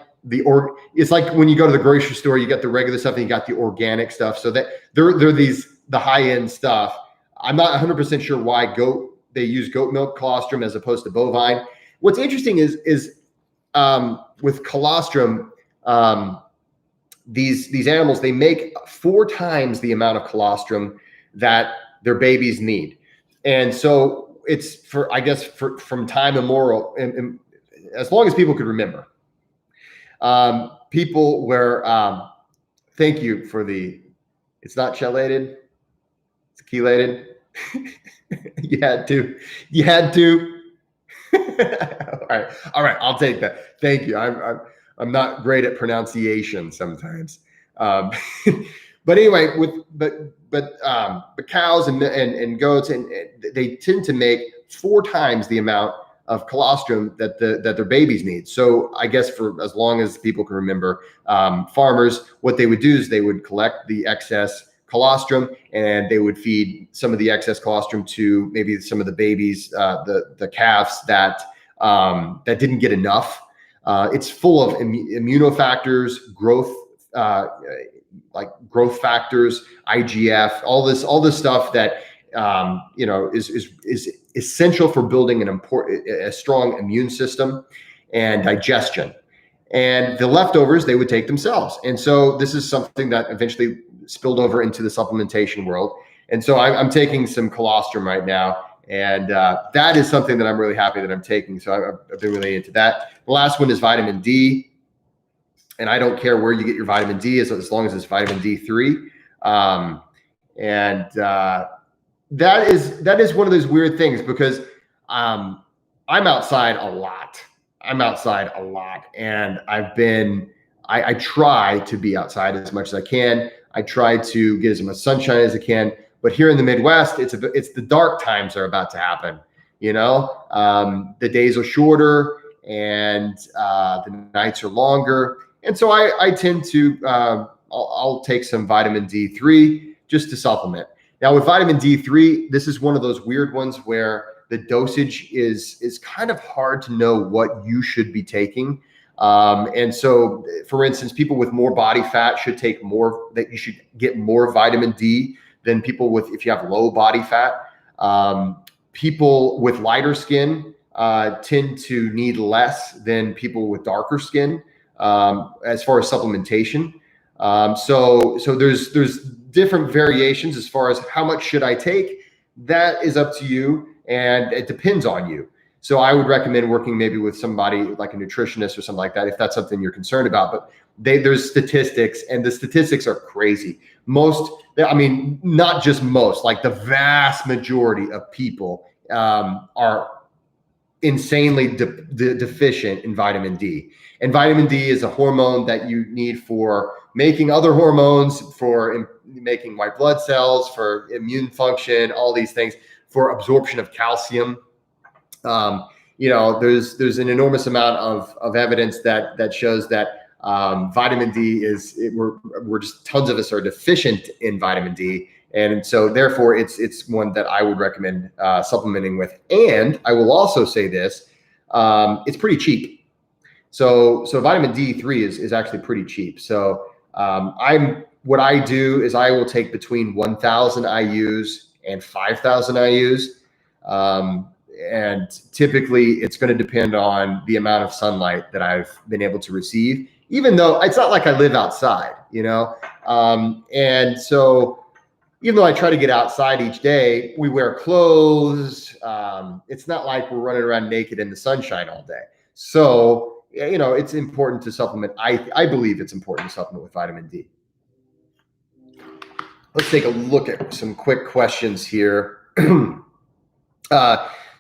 when you go to the grocery store, you got the regular stuff and you got the organic stuff. So that they're the high end stuff. I'm not 100% sure why they use goat milk colostrum as opposed to bovine. What's interesting is with colostrum, these animals, they make 4 times the amount of colostrum that their babies need. And so it's from time immemorial, and as long as people could remember, people were, thank you for it's not chelated, it's chelated. You had to. All right. I'll take that. Thank you. I'm not great at pronunciation sometimes. But anyway, but cows and goats, and they tend to make 4 times the amount of colostrum that their babies need. So I guess for as long as people can remember, farmers, what they would do is they would collect the excess colostrum and they would feed some of the excess colostrum to maybe some of the babies, the calves that didn't get enough. It's full of immunofactors, growth factors, IGF, all this stuff that is essential for building a strong immune system and digestion. and the leftovers they would take themselves. And so this is something that eventually spilled over into the supplementation world. And so I'm taking some colostrum right now, and that is something that I'm really happy that I'm taking. So I've been really into that. The last one is vitamin D, and I don't care where you get your vitamin D as long as it's vitamin D3. That is one of those weird things because I'm outside a lot. And I try to be outside as much as I can. I try to get as much sunshine as I can. But here in the Midwest, it's the dark times are about to happen. The days are shorter and the nights are longer. And so I tend to, I'll take some vitamin D3 just to supplement. Now with vitamin D3, this is one of those weird ones where the dosage is kind of hard to know what you should be taking. And so, for instance, people with more body fat should take more, that you should get more vitamin D than people with, if you have low body fat. People with lighter skin tend to need less than people with darker skin as far as supplementation. So there's different variations as far as how much should I take. That is up to you, and it depends on you. So I would recommend working maybe with somebody like a nutritionist or something like that if that's something you're concerned about. But there's statistics, and the statistics are crazy. Not just most, like the vast majority of people are insanely deficient in vitamin D. And vitamin D is a hormone that you need for making other hormones, for making white blood cells, for immune function, all these things, for absorption of calcium. There's an enormous amount of evidence that shows that vitamin D we're just, tons of us are deficient in vitamin D. And so therefore it's one that I would recommend supplementing with. And I will also say this, it's pretty cheap. So vitamin D3 is actually pretty cheap. So what I do is I will take between 1,000 IUs and 5,000 IUs. And typically it's going to depend on the amount of sunlight that I've been able to receive, even though it's not like I live outside, and so even though I try to get outside each day, we wear clothes. It's not like we're running around naked in the sunshine all day. So, it's important to supplement. I believe it's important to supplement with vitamin D. Let's take a look at some quick questions here. Wilhelm,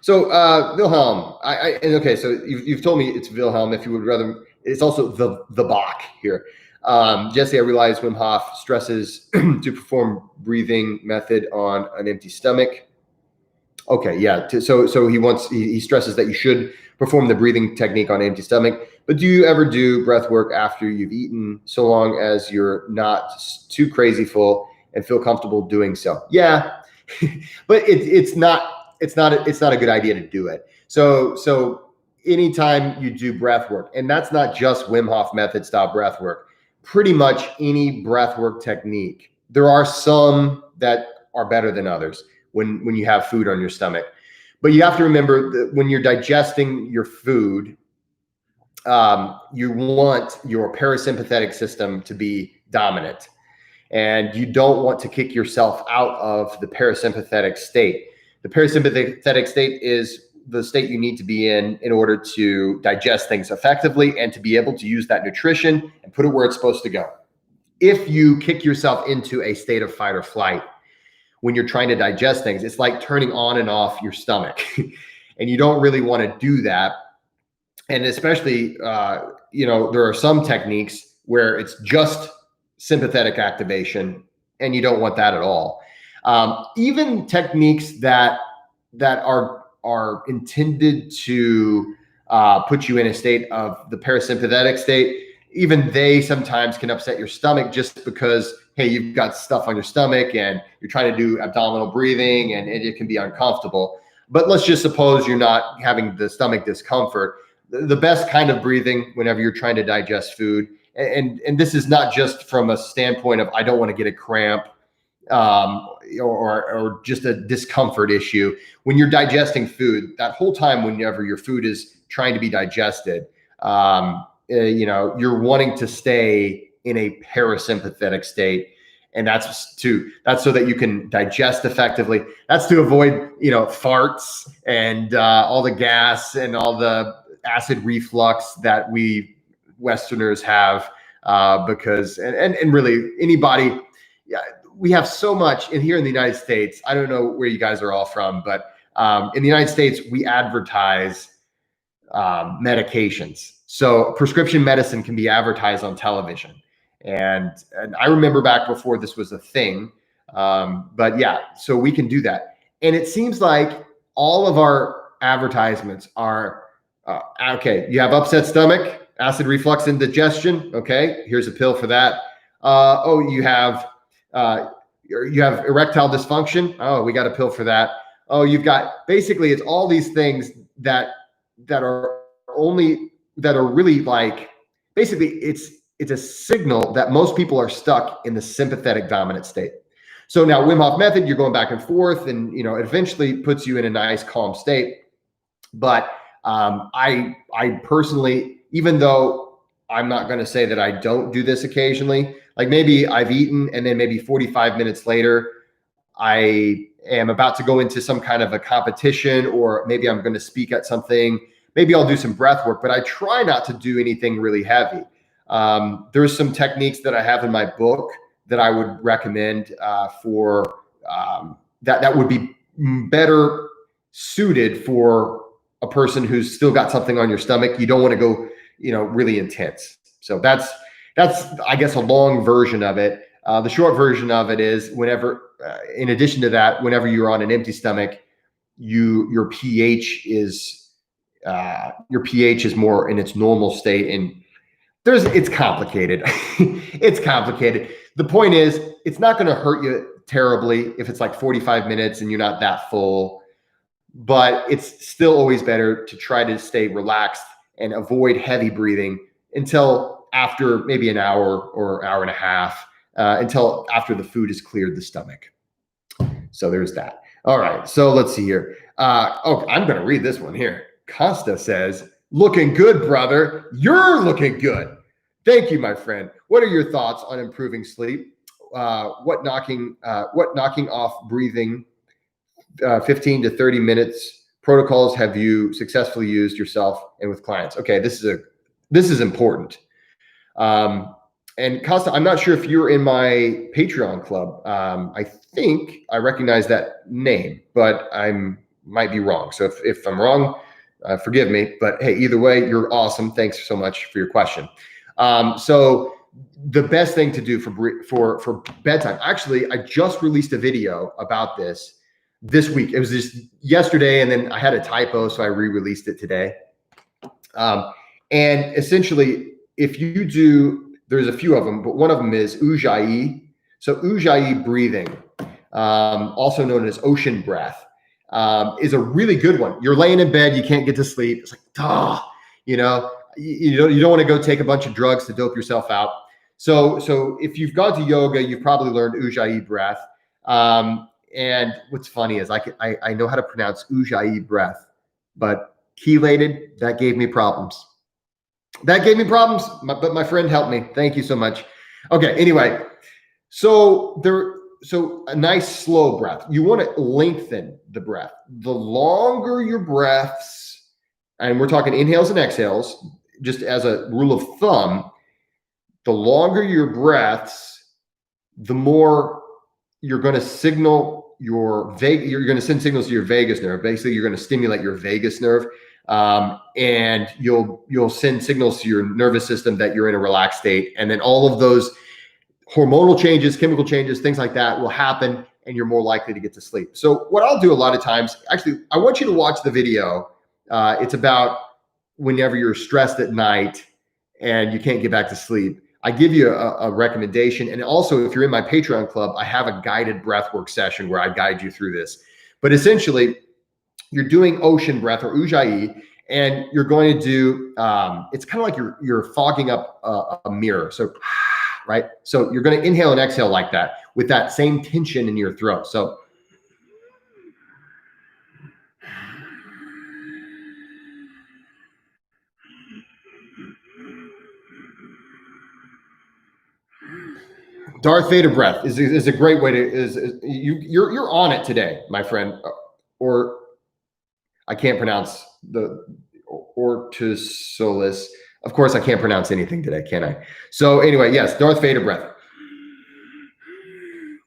so you've told me it's Wilhelm. If you would rather, it's also the Bach here. Jesse, I realize Wim Hof stresses to perform breathing method on an empty stomach. Okay, yeah. So he stresses that you should perform the breathing technique on an empty stomach. But do you ever do breath work after you've eaten, so long as you're not too crazy full and feel comfortable doing so? Yeah, but it's not a good idea to do it. So anytime you do breath work, and that's not just Wim Hof method style breath work, pretty much any breath work technique, there are some that are better than others when you have food on your stomach. But you have to remember that when you're digesting your food, you want your parasympathetic system to be dominant, and you don't want to kick yourself out of the parasympathetic state. The parasympathetic state is the state you need to be in order to digest things effectively and to be able to use that nutrition and put it where it's supposed to go. If you kick yourself into a state of fight or flight when you're trying to digest things, it's like turning on and off your stomach. And you don't really want to do that. And especially, there are some techniques where it's just sympathetic activation, and you don't want that at all. Even techniques that are intended to put you in a state of the parasympathetic state, even they sometimes can upset your stomach just because, hey, you've got stuff on your stomach and you're trying to do abdominal breathing and it can be uncomfortable. But let's just suppose you're not having the stomach discomfort. The best kind of breathing whenever you're trying to digest food, and this is not just from a standpoint of I don't want to get a cramp, or just a discomfort issue. When you're digesting food, that whole time, whenever your food is trying to be digested, you're wanting to stay in a parasympathetic state. And that's so that you can digest effectively. That's to avoid, farts and all the gas and all the acid reflux that we Westerners have, because really anybody, yeah, we have so much. And here in the United States, I don't know where you guys are all from, but in the United States, we advertise medications. So prescription medicine can be advertised on television. And I remember back before this was a thing. But yeah, so we can do that. And it seems like all of our advertisements are, okay, you have upset stomach, acid reflux, indigestion. Okay, here's a pill for that. You have erectile dysfunction. Oh, we got a pill for that. Oh, you've got, basically it's all these things that are really like, basically it's a signal that most people are stuck in the sympathetic dominant state. So now Wim Hof method, you're going back and forth, and it eventually puts you in a nice calm state. But I personally, even though I'm not going to say that I don't do this occasionally, like maybe I've eaten and then maybe 45 minutes later, I am about to go into some kind of a competition, or maybe I'm going to speak at something. Maybe I'll do some breath work, but I try not to do anything really heavy. There's some techniques that I have in my book that I would recommend for that would be better suited for a person who's still got something on your stomach. You don't want to go, really intense. So that's I guess a long version of it. The short version of it is whenever, in addition to that, whenever you're on an empty stomach, your pH is more in its normal state, and it's complicated. It's complicated. The point is, it's not going to hurt you terribly if it's like 45 minutes and you're not that full, but it's still always better to try to stay relaxed and avoid heavy breathing until after maybe an hour or hour and a half, until after the food has cleared the stomach. So there's that. All right. So let's see here. I'm going to read this one here. Costa says, "Looking good, brother. You're looking good. Thank you, my friend. What are your thoughts on improving sleep? What knocking off breathing 15 to 30 minutes protocols have you successfully used yourself and with clients?" Okay, this is important. And Costa, I'm not sure if you're in my Patreon club. I think I recognize that name, but I might be wrong. So if I'm wrong, forgive me. But hey, either way, you're awesome. Thanks so much for your question. So the best thing to do for bedtime. Actually, I just released a video about this week. It was just yesterday, and then I had a typo, so I re-released it today. And essentially, if you do, there's a few of them, but one of them is Ujjayi. So Ujjayi breathing, also known as ocean breath, is a really good one. You're laying in bed, you can't get to sleep. It's like, you don't want to go take a bunch of drugs to dope yourself out. So if you've gone to yoga, you've probably learned Ujjayi breath. And what's funny is I know how to pronounce Ujjayi breath, but chelated, that gave me problems. But my friend helped me. Thank you so much. Okay. Anyway, so a nice slow breath. You want to lengthen the breath. The longer your breaths, and we're talking inhales and exhales, just as a rule of thumb, the longer your breaths, the more you're going to signal you're going to send signals to your vagus nerve. Basically, you're going to stimulate your vagus nerve. And you'll send signals to your nervous system that you're in a relaxed state. And then all of those hormonal changes, chemical changes, things like that will happen, and you're more likely to get to sleep. So what I'll do a lot of times, actually, I want you to watch the video. It's about whenever you're stressed at night and you can't get back to sleep. I give you a recommendation. And also, if you're in my Patreon club, I have a guided breathwork session where I guide you through this. But essentially, you're doing ocean breath or Ujjayi, and you're going to do, it's kind of like you're fogging up a mirror. So, right? So you're going to inhale and exhale like that with that same tension in your throat. So, Darth Vader breath is a great way to you're on it today, my friend. Or I can't pronounce the ortosolus. Of course, I can't pronounce anything today, can I? So anyway, yes, Darth Vader breath.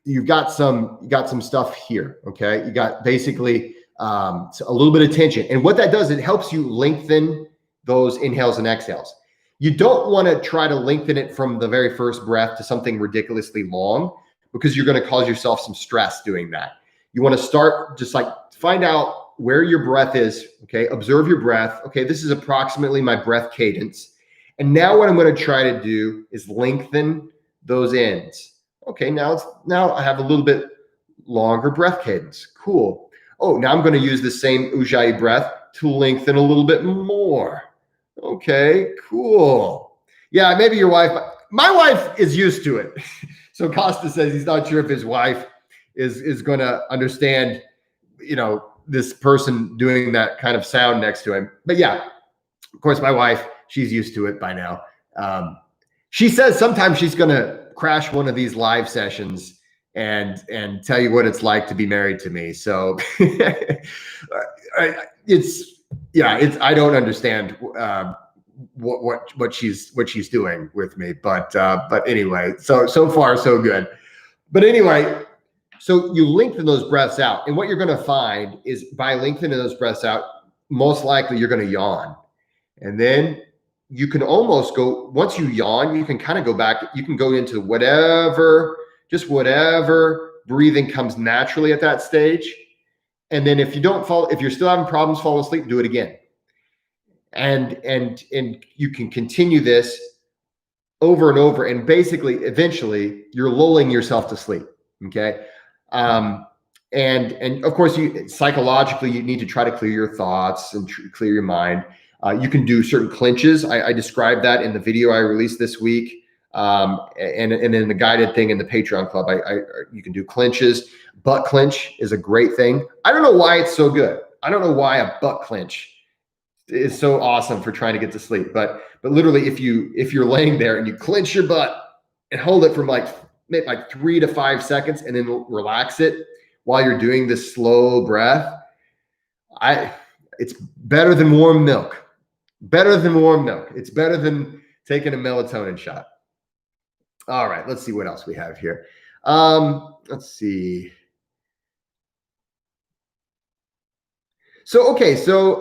You've got some stuff here. Okay, you got basically a little bit of tension, and what that does, it helps you lengthen those inhales and exhales. You don't want to try to lengthen it from the very first breath to something ridiculously long, because you're going to cause yourself some stress doing that. You want to start just like find out where your breath is. Okay, observe your breath. Okay, this is approximately my breath cadence, and now what I'm going to try to do is lengthen those ends. Okay, now I have a little bit longer breath cadence. Cool. Oh, now I'm going to use the same Ujjayi breath to lengthen a little bit more. Okay, cool. Yeah, maybe your wife. My wife is used to it. So Costa says he's not sure if his wife is going to understand, this person doing that kind of sound next to him. But yeah, of course, my wife, she's used to it by now. She says sometimes she's going to crash one of these live sessions and tell you what it's like to be married to me. So I don't understand what she's doing with me, but anyway, so far so good. But anyway, so you lengthen those breaths out, and what you're going to find is by lengthening those breaths out, most likely you're going to yawn, and then you can almost go, once you yawn, you can kind of go back, you can go into whatever breathing comes naturally at that stage. And then if you're still having problems falling asleep, do it again. And you can continue this over and over. And basically, eventually you're lulling yourself to sleep. Okay. And of course psychologically, you need to try to clear your thoughts and clear your mind. You can do certain clinches. I described that in the video I released this week. And in the guided thing in the Patreon club, you can do clinches. Butt clinch is a great thing. I don't know why it's so good. I don't know why a butt clinch is so awesome for trying to get to sleep. But literally, if you're laying there and you clench your butt and hold it for maybe 3 to 5 seconds, and then relax it while you're doing this slow breath, it's better than warm milk. Better than warm milk. It's better than taking a melatonin shot. All right, let's see what else we have here. Let's see. So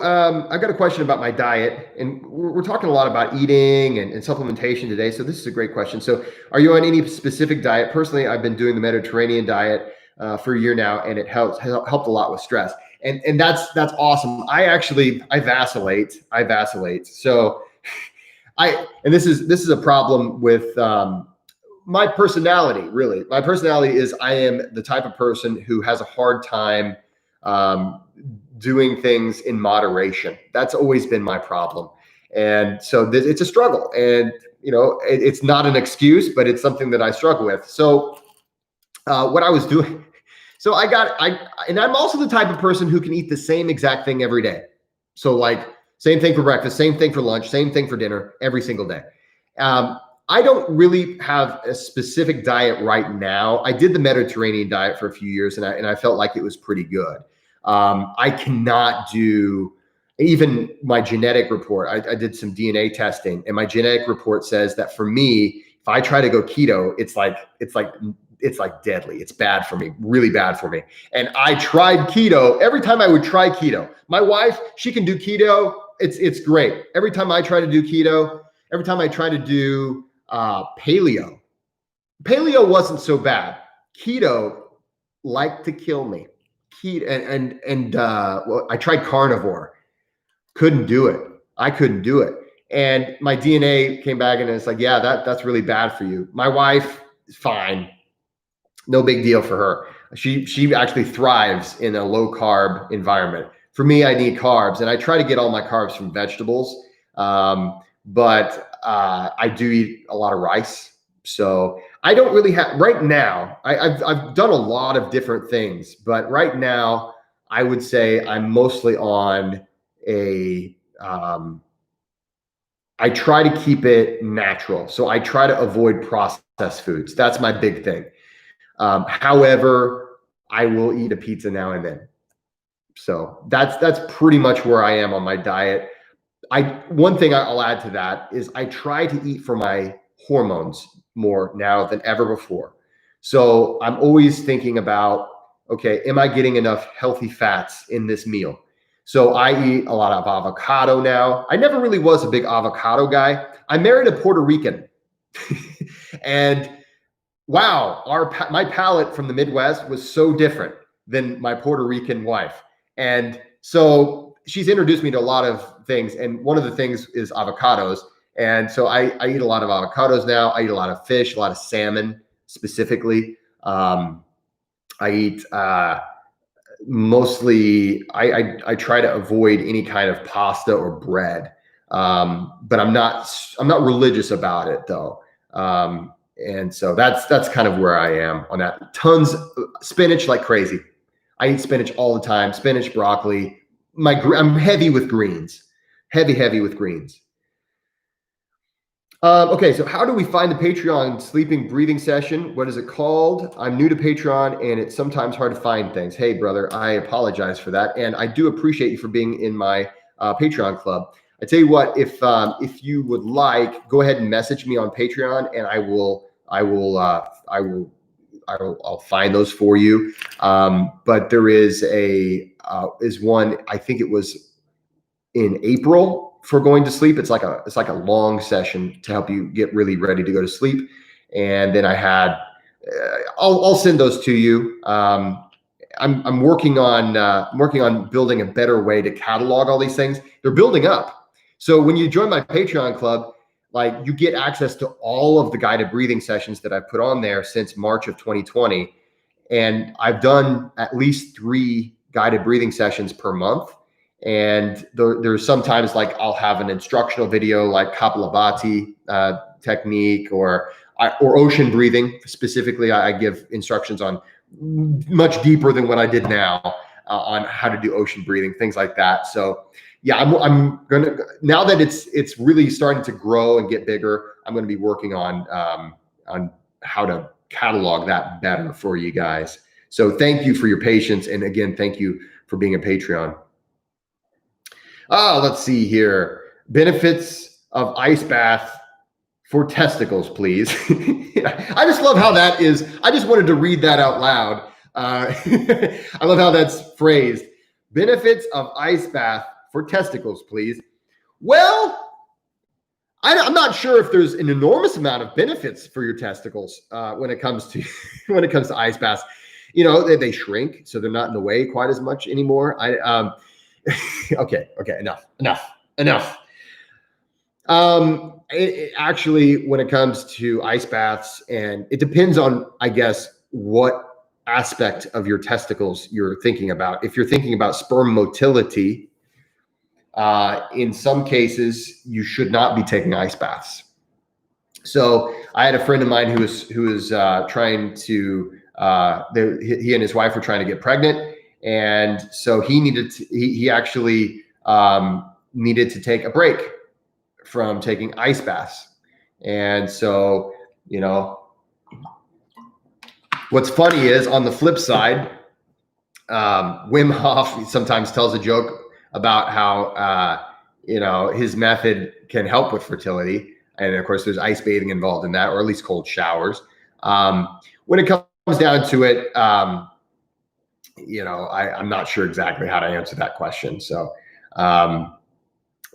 I've got a question about my diet, and we're talking a lot about eating and supplementation today. So this is a great question. So are you on any specific diet? Personally, I've been doing the Mediterranean diet for a year now, and it helped a lot with stress. And that's awesome. I vacillate. So this is a problem with my personality, really. My personality is I am the type of person who has a hard time doing things in moderation. That's always been my problem. And so it's a struggle, and it's not an excuse, but it's something that I struggle with. So what I was doing, so and I'm also the type of person who can eat the same exact thing every day. So same thing for breakfast, same thing for lunch, same thing for dinner, every single day. I don't really have a specific diet right now. I did the Mediterranean diet for a few years, and I felt like it was pretty good. I cannot do even my genetic report. I did some DNA testing, and my genetic report says that for me, if I try to go keto, it's like deadly. It's bad for me, really bad for me. And I tried keto. Every time I would try keto, my wife, she can do keto. It's great. Every time I try to do keto, every time I try to do paleo wasn't so bad. Keto liked to kill me. Keto and I tried carnivore, couldn't do it. I couldn't do it. And my DNA came back and it's like, yeah, that's really bad for you. My wife is fine. No big deal for her. She actually thrives in a low carb environment. For me, I need carbs, and I try to get all my carbs from vegetables. But I do eat a lot of rice. So I don't really have right now. I've done a lot of different things, but right now I would say I'm mostly on I try to keep it natural. So I try to avoid processed processed foods. That's my big thing. However, I will eat a pizza now and then. So that's pretty much where I am on my diet. One thing I'll add to that is I try to eat for my hormones more now than ever before. So I'm always thinking about, okay, am I getting enough healthy fats in this meal? So I eat a lot of avocado now. I never really was a big avocado guy. I married a Puerto Rican and wow, my palate from the Midwest was so different than my Puerto Rican wife. And so she's introduced me to a lot of things. And one of the things is avocados. And so I eat a lot of avocados now. I eat a lot of fish, a lot of salmon specifically. I eat mostly, I try to avoid any kind of pasta or bread. But I'm not religious about it though. And so that's kind of where I am on that. Tons of spinach like crazy. I eat spinach all the time. Spinach, broccoli. I'm heavy with greens. Heavy with greens. Okay, so how do we find the Patreon sleeping breathing session? What is it called? I'm new to Patreon and it's sometimes hard to find things. Hey, brother, I apologize for that. And I do appreciate you for being in my Patreon club. I tell you what, if you would like, go ahead and message me on Patreon and I'll find those for you. But there is one, I think it was in April for going to sleep. It's like a long session to help you get really ready to go to sleep. And then I had, I'll send those to you. I'm working on building a better way to catalog all these things. They're building up. So when you join my Patreon club, like you get access to all of the guided breathing sessions that I've put on there since March of 2020. And I've done at least 3 guided breathing sessions per month. And there's sometimes like I'll have an instructional video like Kapalabhati technique or ocean breathing. Specifically, I give instructions on much deeper than what I did now on how to do ocean breathing, things like that. So yeah, I'm gonna, now that it's really starting to grow and get bigger, I'm gonna be working on how to catalog that better for you guys. So thank you for your patience, and again, thank you for being a Patreon. Oh, let's see here. Benefits of ice bath for testicles, please. I just love how that is. I just wanted to read that out loud. I love how that's phrased. Benefits of ice bath for testicles, please. Well, I'm not sure if there's an enormous amount of benefits for your testicles when it comes to ice baths. You know, they shrink, so they're not in the way quite as much anymore. Okay, enough. Actually, when it comes to ice baths, and it depends on, I guess, what aspect of your testicles you're thinking about. If you're thinking about sperm motility, in some cases, you should not be taking ice baths. So I had a friend of mine who was trying to, he and his wife were trying to get pregnant. And so he actually needed to take a break from taking ice baths. And so, you know, what's funny is on the flip side, Wim Hof sometimes tells a joke about how, you know, his method can help with fertility. And of course, there's ice bathing involved in that, or at least cold showers. When it comes down to it, you know, I'm not sure exactly how to answer that question. So,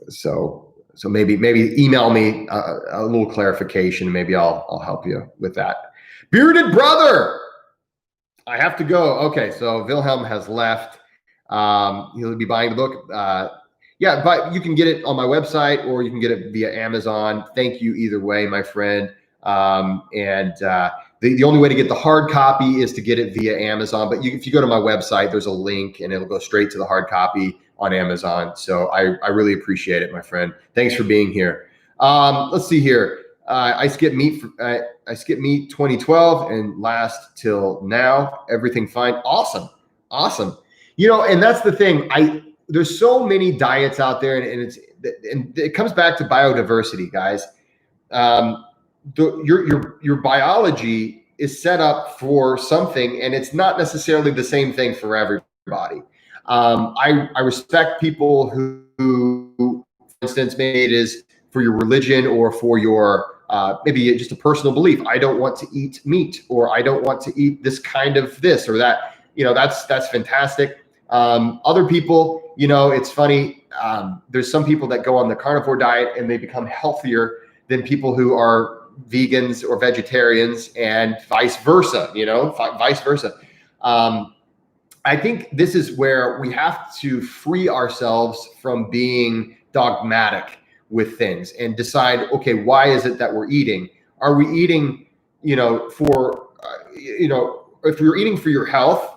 so maybe email me a little clarification. Maybe I'll help you with that. Bearded brother, I have to go. Okay, so Wilhelm has left. He'll be buying the book. Yeah, but you can get it on my website or you can get it via Amazon. Thank you either way, my friend. The only way to get the hard copy is to get it via Amazon. But if you go to my website, there's a link and it'll go straight to the hard copy on Amazon. So I really appreciate it, my friend. Thanks for being here. Let's see here. I skipped meat 2012 and last till now. Everything fine. Awesome. You know, and that's the thing. There's so many diets out there, and it comes back to biodiversity, guys. your biology is set up for something, and it's not necessarily the same thing for everybody. I respect people who, for instance, maybe it is for your religion or for your maybe just a personal belief. I don't want to eat meat, or I don't want to eat this kind of this or that. That's fantastic. Other people, it's funny. There's some people that go on the carnivore diet and they become healthier than people who are vegans or vegetarians, and vice versa. Vice versa. I think this is where we have to free ourselves from being dogmatic with things and decide, okay, why is it that we're eating? Are we eating, for, if you're eating for your health,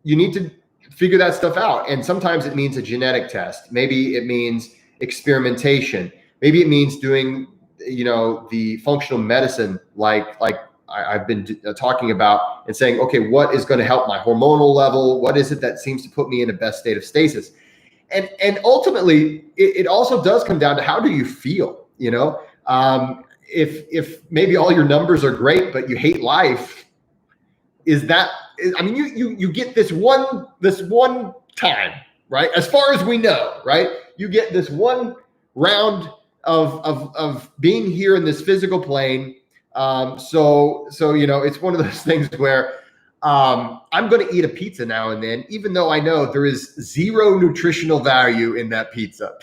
you need to figure that stuff out. And sometimes it means a genetic test. Maybe it means experimentation. Maybe it means doing, the functional medicine, like I've been talking about, and saying, okay, what is going to help my hormonal level? What is it that seems to put me in a best state of stasis? And ultimately, it also does come down to, how do you feel? If maybe all your numbers are great, but you hate life, you get this one time, right? As far as we know, right? You get this one round of being here in this physical plane. So it's one of those things where I'm going to eat a pizza now and then, even though I know there is zero nutritional value in that pizza.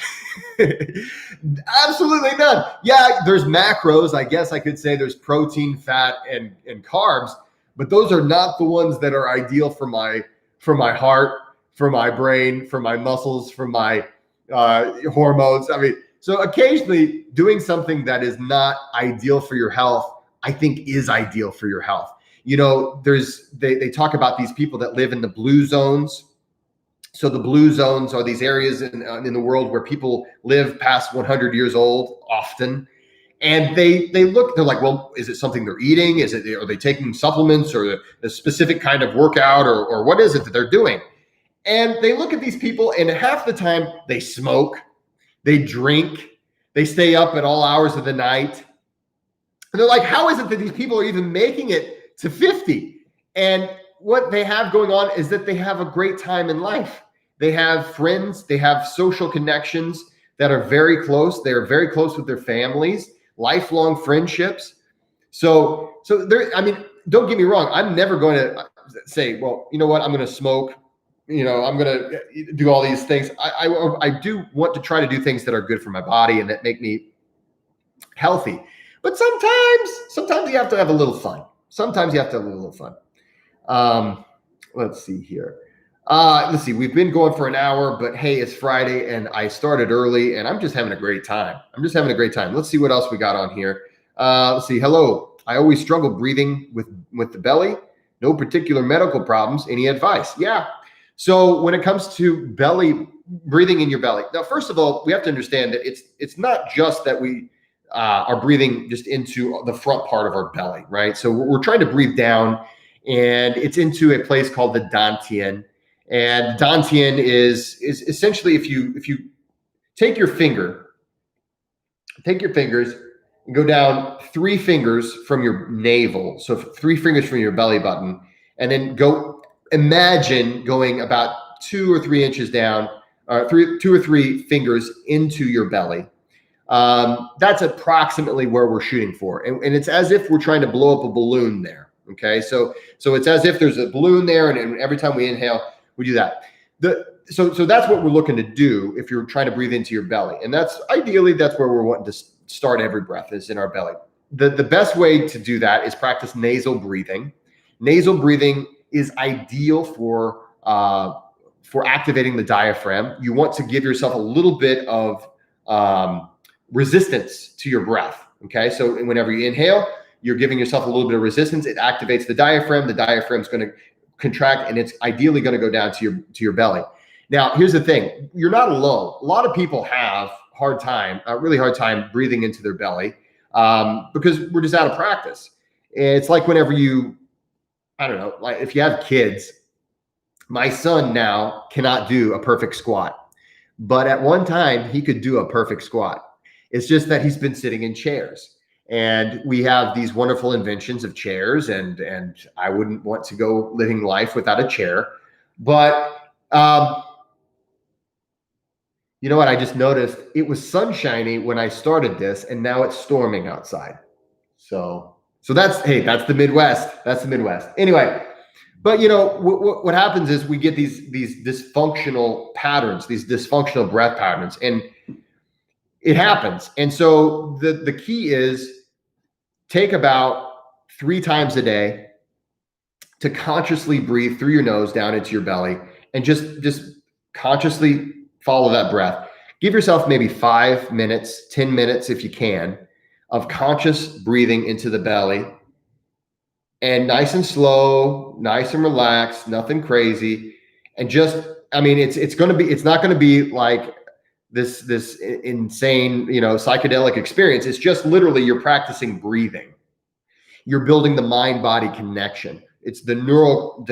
Absolutely none. Yeah, there's macros. I guess I could say there's protein, fat, and carbs, but those are not the ones that are ideal for my heart, for my brain, for my muscles, for my hormones. So occasionally doing something that is not ideal for your health, I think, is ideal for your health. They talk about these people that live in the blue zones. So the blue zones are these areas in the world where people live past 100 years old often. And they're like, well, is it something they're eating? Are they taking supplements, or a specific kind of workout, or what is it that they're doing? And they look at these people, and half the time they smoke, they drink, they stay up at all hours of the night. And they're like, how is it that these people are even making it to 50? And what they have going on is that they have a great time in life. They have friends, they have social connections that are very close. They are very close with their families, lifelong friendships. So there, don't get me wrong. I'm never going to say, well, you know what, I'm going to smoke. I'm going to do all these things. I do want to try to do things that are good for my body and that make me healthy. But sometimes you have to have a little fun. Let's see here. We've been going for an hour, but hey, it's Friday and I started early and I'm just having a great time. Let's see what else we got on here. Let's see. Hello. I always struggle breathing with the belly. No particular medical problems. Any advice? Yeah. So when it comes to breathing in your belly, now, first of all, we have to understand that it's not just that we are breathing just into the front part of our belly, right? So we're trying to breathe down, and it's into a place called the dantian. And dantian is essentially, if you take your fingers and go down 3 fingers from your navel, so 3 fingers from your belly button, and then imagine going about 2 or 3 inches down, 2 or 3 fingers into your belly. That's approximately where we're shooting for. And it's as if we're trying to blow up a balloon there. Okay. So it's as if there's a balloon there, and every time we inhale, we do that. So that's what we're looking to do if you're trying to breathe into your belly. And that's ideally, that's where we're wanting to start every breath, is in our belly. The best way to do that is practice nasal breathing. Nasal breathing is ideal for activating the diaphragm. You want to give yourself a little bit of resistance to your breath. Okay. So whenever you inhale, you're giving yourself a little bit of resistance. It activates the diaphragm. The diaphragm is going to contract, and it's ideally going to go down to your belly. Now, here's the thing. You're not alone. A lot of people have really hard time breathing into their belly because we're just out of practice. It's like whenever like if you have kids, my son now cannot do a perfect squat, but at one time he could do a perfect squat. It's just that he's been sitting in chairs. And we have these wonderful inventions of chairs, and I wouldn't want to go living life without a chair. But you know what? I just noticed it was sunshiny when I started this, and now it's storming outside. So that's, hey, that's the Midwest. That's the Midwest. Anyway, but you know what happens is we get these dysfunctional patterns, these dysfunctional breath patterns, and it happens. And so the key is take about 3 times a day to consciously breathe through your nose down into your belly, and just consciously follow that breath. Give yourself maybe 5 minutes, 10 minutes if you can, of conscious breathing into the belly, and nice and slow, nice and relaxed, nothing crazy. And just, I mean, it's not going to be like this insane, psychedelic experience. It's just literally you're practicing breathing. You're building the mind-body connection. It's the neural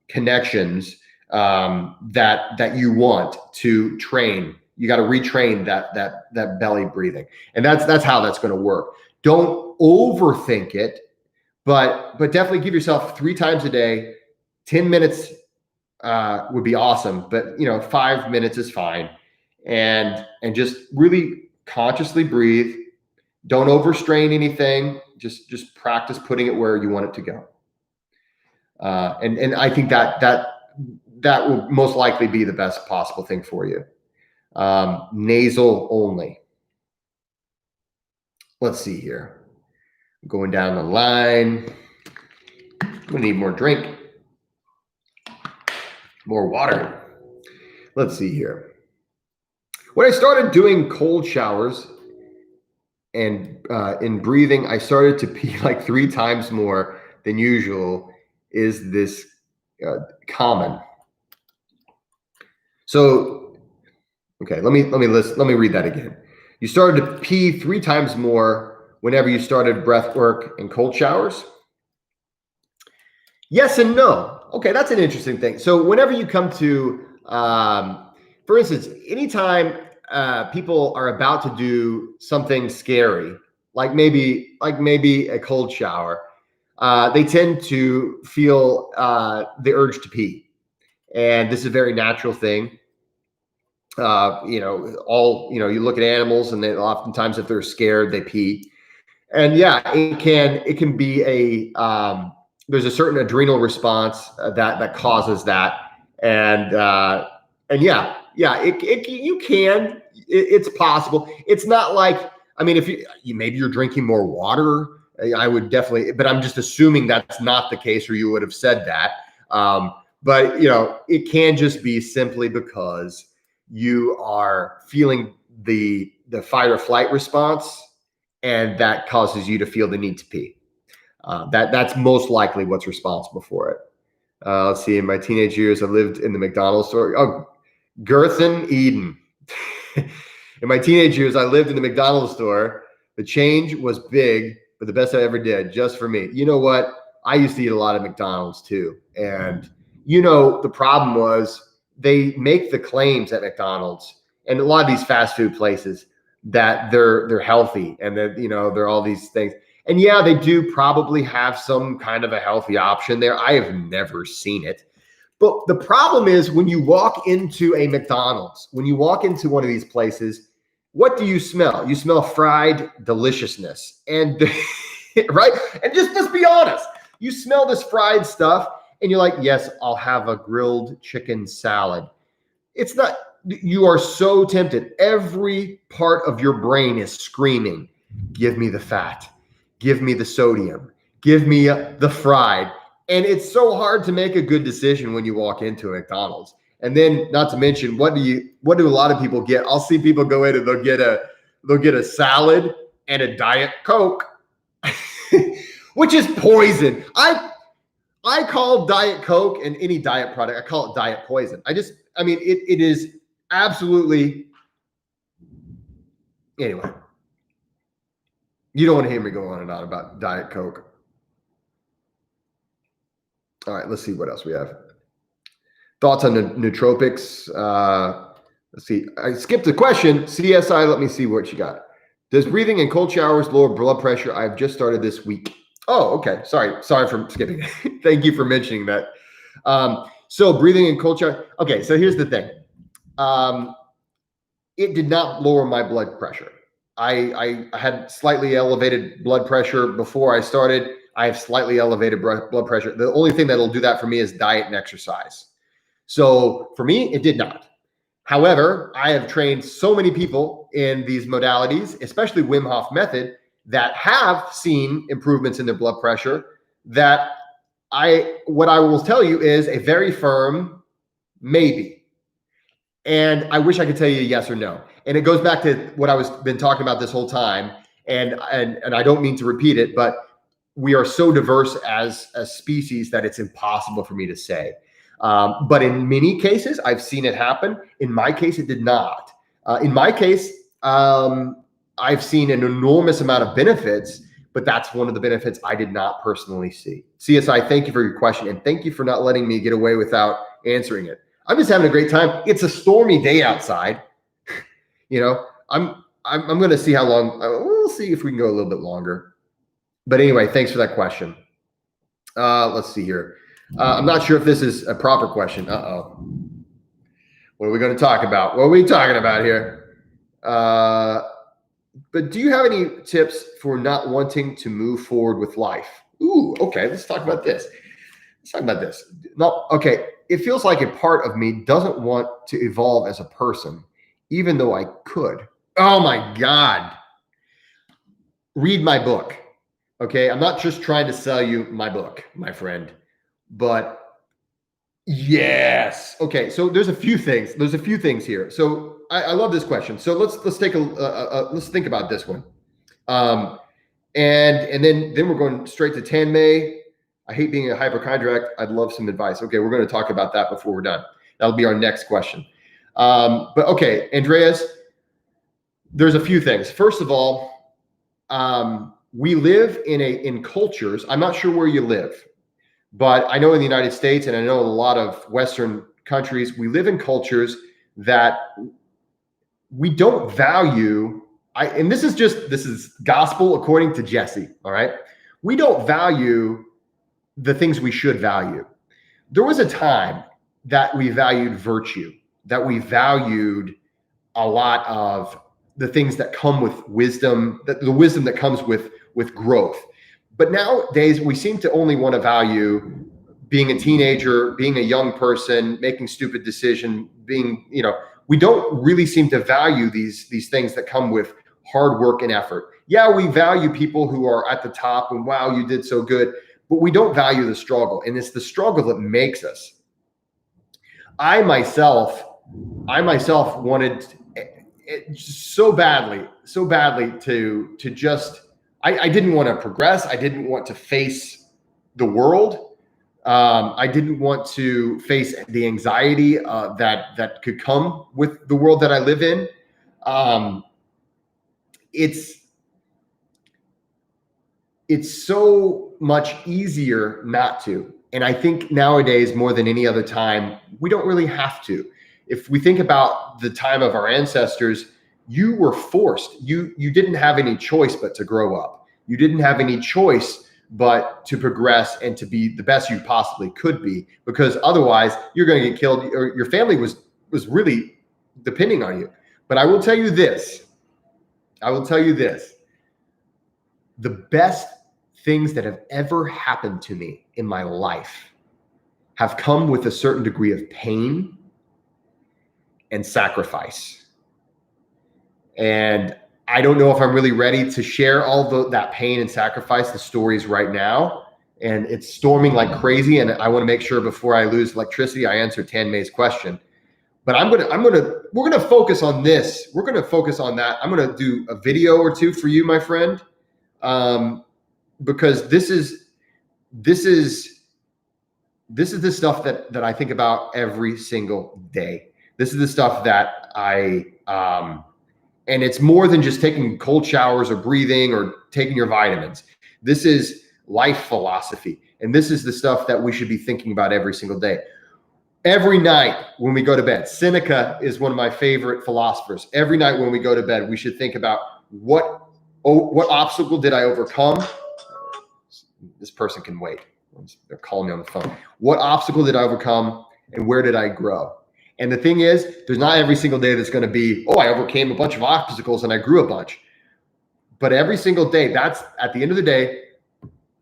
connections that you want to train. You got to retrain that belly breathing, and that's how that's going to work. Don't overthink it, but definitely give yourself 3 times a day. 10 minutes would be awesome, but 5 minutes is fine, and just really consciously breathe. Don't overstrain anything. Just practice putting it where you want it to go. And I think that will most likely be the best possible thing for you. Nasal only. Let's see here. I'm going down the line. I'm gonna need more drink, more water. Let's see here. When I started doing cold showers and in breathing, I started to pee like 3 times more than usual. Is this common? So, okay, let me read that again. You started to pee 3 times more whenever you started breath work and cold showers? Yes and no. Okay, that's an interesting thing. So whenever you come to, for instance, anytime people are about to do something scary, like maybe a cold shower, they tend to feel the urge to pee, and this is a very natural thing. You look at animals, and they oftentimes, if they're scared, they pee. And yeah, it can be there's a certain adrenal response that causes that, and yeah, it's possible. It's not like, I mean, if you maybe you're drinking more water, I would definitely, but I'm just assuming that's not the case, or you would have said that. But it can just be simply because you are feeling the fight or flight response, and that causes you to feel the need to pee. That's most likely what's responsible for it. Let's see. In my teenage years, I lived in the McDonald's store. Oh, Girthen Eden. In my teenage years, I lived in the McDonald's store. The change was big, but the best I ever did, just for me. You know what? I used to eat a lot of McDonald's too. And the problem was they make the claims at McDonald's and a lot of these fast food places that they're healthy, and that, they're all these things. And yeah, they do probably have some kind of a healthy option there. I have never seen it. But the problem is, when you walk into a McDonald's, when you walk into one of these places, what do you smell? You smell fried deliciousness. And right? And just be honest. You smell this fried stuff and you're like, yes, I'll have a grilled chicken salad. It's not, you are so tempted. Every part of your brain is screaming, give me the fat, give me the sodium, give me the fried. And it's so hard to make a good decision when you walk into a McDonald's. And then, not to mention, what do a lot of people get? I'll see people go in and they'll get a salad and a Diet Coke, which is poison. I call Diet Coke and any diet product, I call it diet poison. It is absolutely, anyway. You don't want to hear me go on and on about Diet Coke. All right, let's see what else we have. Thoughts on the nootropics? Let's see. I skipped the question. CSI, let me see what you got. Does breathing in cold showers lower blood pressure? I've just started this week. Oh, okay. Sorry for skipping. Thank you for mentioning that. So breathing in cold shower. Okay, so here's the thing. It did not lower my blood pressure. I had slightly elevated blood pressure before I started. I have slightly elevated blood pressure. The only thing that'll do that for me is diet and exercise. So for me, it did not. However, I have trained so many people in these modalities, especially Wim Hof method, that have seen improvements in their blood pressure, that what I will tell you is a very firm maybe. And I wish I could tell you yes or no. And it goes back to what I was been talking about this whole time. And I don't mean to repeat it, but we are so diverse as a species that it's impossible for me to say. But in many cases, I've seen it happen. In my case, it did not. In my case, I've seen an enormous amount of benefits, but that's one of the benefits I did not personally see. CSI, thank you for your question. And thank you for not letting me get away without answering it. I'm just having a great time. It's a stormy day outside. You know, I'm going to see how long. We'll see if we can go a little bit longer. But anyway, thanks for that question. Let's see here. I'm not sure if this is a proper question. Uh-oh. What are we going to talk about? What are we talking about here? But do you have any tips for not wanting to move forward with life? Ooh, okay. Let's talk about this. No, okay. It feels like a part of me doesn't want to evolve as a person, even though I could. Oh my God. Read my book. Okay. I'm not just trying to sell you my book, my friend, but yes. Okay. So there's a few things here. So I love this question. So let's take let's think about this one. And then we're going straight to Tanmay. I hate being a hypochondriac. I'd love some advice. Okay, we're going to talk about that before we're done. That'll be our next question. But okay, Andreas, there's a few things. First of all, we live in cultures. I'm not sure where you live, but I know in the United States, and I know in a lot of Western countries, we live in cultures that we don't value. And this is gospel according to Jesse. All right, we don't value the things we should value. There was a time that we valued virtue, that we valued a lot of the things that come with wisdom, the wisdom that comes with growth. But nowadays we seem to only want to value being a teenager, being a young person, making stupid decision, we don't really seem to value these things that come with hard work and effort. Yeah, we value people who are at the top and wow, you did so good. But we don't value the struggle, and it's the struggle that makes us. I myself wanted it so badly to just. I didn't want to progress. I didn't want to face the world. I didn't want to face the anxiety that could come with the world that I live in. It's so much easier not to. And I think nowadays, more than any other time, we don't really have to. If we think about the time of our ancestors, you were forced. You didn't have any choice but to grow up. You didn't have any choice but to progress and to be the best you possibly could be, because otherwise you're going to get killed, or your family was really depending on you. But I will tell you this. The best things that have ever happened to me in my life have come with a certain degree of pain and sacrifice. And I don't know if I'm really ready to share all that pain and sacrifice, the stories right now. And it's storming like crazy. And I want to make sure before I lose electricity, I answer Tanmay's question. But we're going to focus on this. We're going to focus on that. I'm going to do a video or two for you, my friend. Because this is the stuff that I think about every single day. This is the stuff that and it's more than just taking cold showers or breathing or taking your vitamins. This is life philosophy. And this is the stuff that we should be thinking about every single day. Every night when we go to bed, Seneca is one of my favorite philosophers. Every night when we go to bed, we should think about what what obstacle did I overcome? This person can wait. They're calling me on the phone. What obstacle did I overcome, and where did I grow? And the thing is, there's not every single day that's going to be, I overcame a bunch of obstacles and I grew a bunch. But every single day, that's at the end of the day,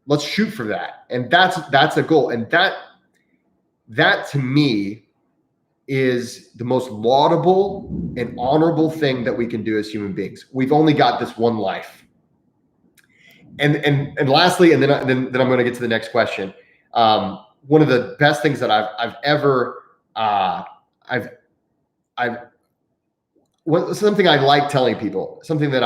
let's shoot for that. And that's a goal. And that to me is the most laudable and honorable thing that we can do as human beings. We've only got this one life. And lastly, and then I'm going to get to the next question. One of the best things that I've ever something I like telling people, something that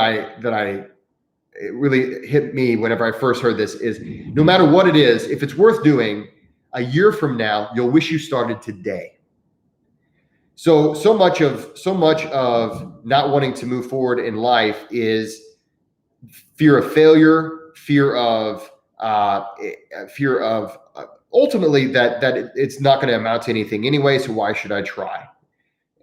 it really hit me whenever I first heard this is, no matter what it is, if it's worth doing, a year from now, you'll wish you started today. So much of not wanting to move forward in life is fear of failure, fear of ultimately that it's not going to amount to anything anyway. So why should I try?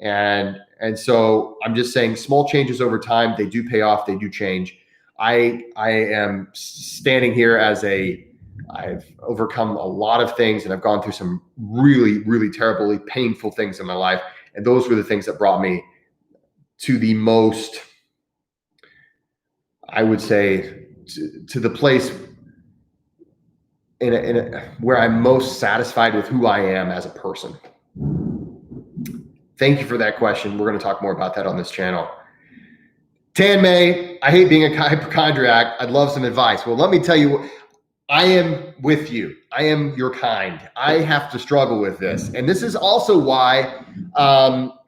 And so I'm just saying, small changes over time, they do pay off. They do change. I am standing here I've overcome a lot of things, and I've gone through some really, really terribly painful things in my life. And those were the things that brought me to the most, I would say, to the place where I'm most satisfied with who I am as a person. Thank you for that question. We're going to talk more about that on this channel. Tan May, I hate being a hypochondriac. I'd love some advice. Well, let me tell you, I am with you. I am your kind. I have to struggle with this. And this is also why,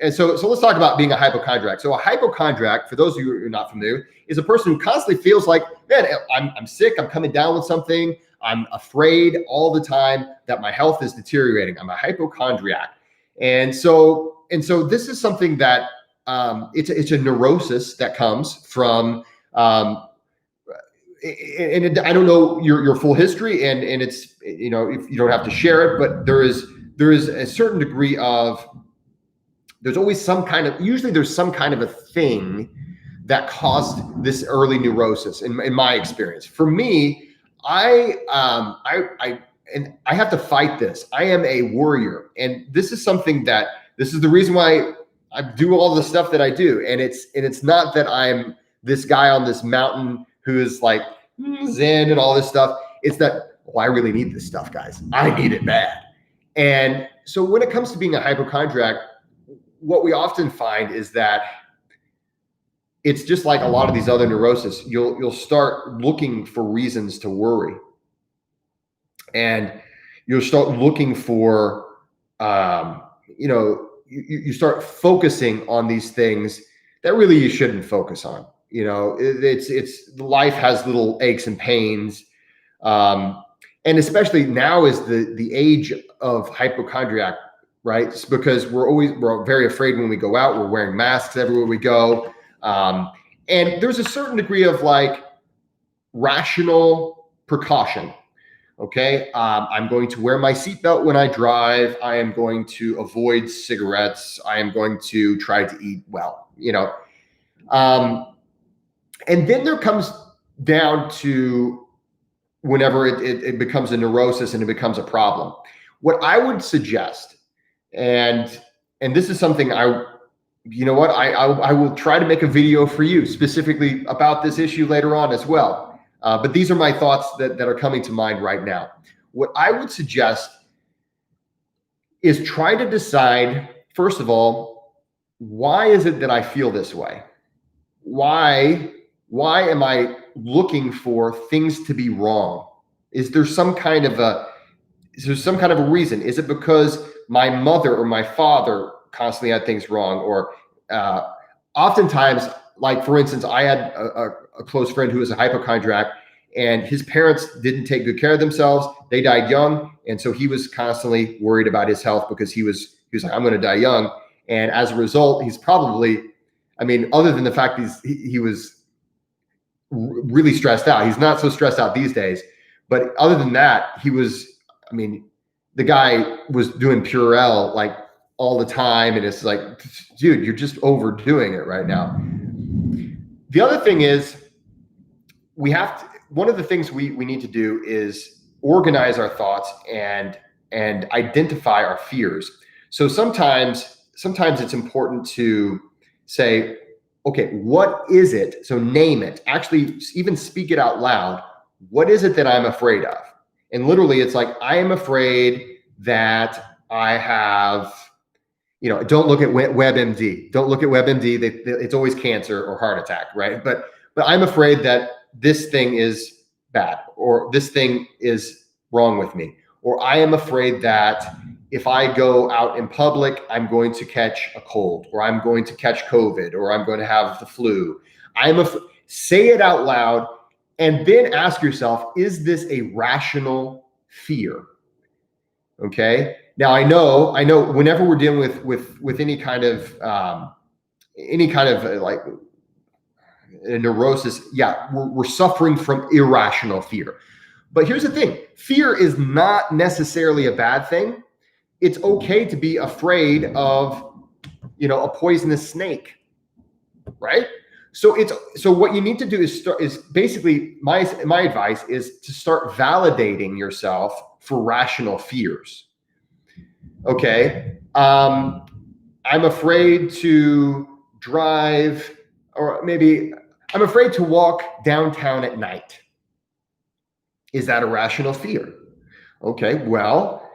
and so let's talk about being a hypochondriac. So a hypochondriac, for those of you who are not familiar, is a person who constantly feels like, man, I'm sick. I'm coming down with something. I'm afraid all the time that my health is deteriorating. I'm a hypochondriac. And so this is something that it's a neurosis that comes from, and I don't know your full history, and it's, if you don't have to share it, but there is a certain degree of, there's always usually there's some kind of a thing that caused this early neurosis in my experience. For me, I have to fight this. I am a warrior, and this is the reason why I do all the stuff that I do. And it's not that I'm this guy on this mountain who is like Zen and all this stuff. It's that, I really need this stuff, guys. I need it bad. And so when it comes to being a hypochondriac, what we often find is that it's just like a lot of these other neuroses. You'll start looking for reasons to worry, and you'll start looking for, you start focusing on these things that really you shouldn't focus on. It's life has little aches and pains. And especially now is the age of hypochondriac, right? It's because we're very afraid when we go out. We're wearing masks everywhere we go. And there's a certain degree of like rational precaution. Okay. I'm going to wear my seatbelt when I drive. I am going to avoid cigarettes. I am going to try to eat well, and then there comes down to whenever it becomes a neurosis and it becomes a problem. What I would suggest, and this is something I will try to make a video for you specifically about this issue later on as well. But these are my thoughts that are coming to mind right now. What I would suggest is try to decide, first of all, why is it that I feel this way? Why am I looking for things to be wrong? Is there some kind of a reason? Is it because my mother or my father constantly had things wrong? Or oftentimes, like for instance, I had a close friend who was a hypochondriac, and his parents didn't take good care of themselves. They died young. And so he was constantly worried about his health because he was like, I'm going to die young. And as a result, he's probably, other than the fact he was really stressed out. He's not so stressed out these days, but other than that, he was, the guy was doing Purell like all the time. And it's like, dude, you're just overdoing it right now. The other thing is, one of the things we need to do is organize our thoughts and identify our fears. So sometimes it's important to say, okay, what is it? So name it, actually even speak it out loud. What is it that I'm afraid of? And literally it's like, I am afraid that I have, don't look at WebMD. Don't look at WebMD. It's always cancer or heart attack, right? But I'm afraid that this thing is bad, or this thing is wrong with me. Or I am afraid that if I go out in public, I'm going to catch a cold, or I'm going to catch COVID, or I'm going to have the flu. Say it out loud, and then ask yourself, is this a rational fear? Okay. Now I know whenever we're dealing with any kind of like a neurosis, yeah, we're suffering from irrational fear. But here's the thing, fear is not necessarily a bad thing. It's okay to be afraid of, a poisonous snake, right? So what you need to do is basically my advice is to start validating yourself for rational fears. Okay. I'm afraid to drive, or maybe I'm afraid to walk downtown at night. Is that a rational fear? Okay, well,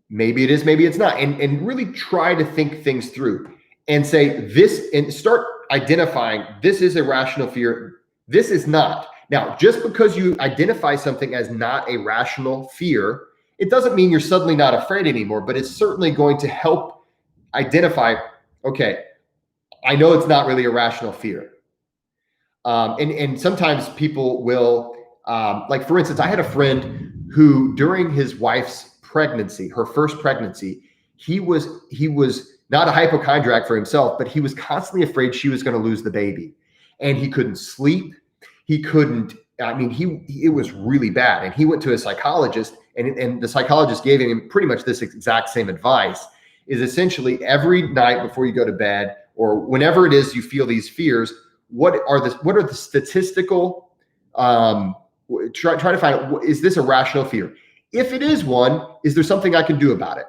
maybe it is, maybe it's not. And really try to think things through and say this, and start identifying, this is a rational fear, this is not. Now, just because you identify something as not a rational fear, it doesn't mean you're suddenly not afraid anymore, but it's certainly going to help identify, okay, I know it's not really a rational fear. And sometimes people will, like for instance, I had a friend who during his wife's pregnancy, her first pregnancy, he was not a hypochondriac for himself, but he was constantly afraid she was going to lose the baby. And he couldn't sleep. He couldn't, it was really bad. And he went to a psychologist, and the psychologist gave him pretty much this exact same advice, is essentially every night before you go to bed, or whenever it is you feel these fears, what are the statistical, try to find out, is this a rational fear? If it is one, is there something I can do about it?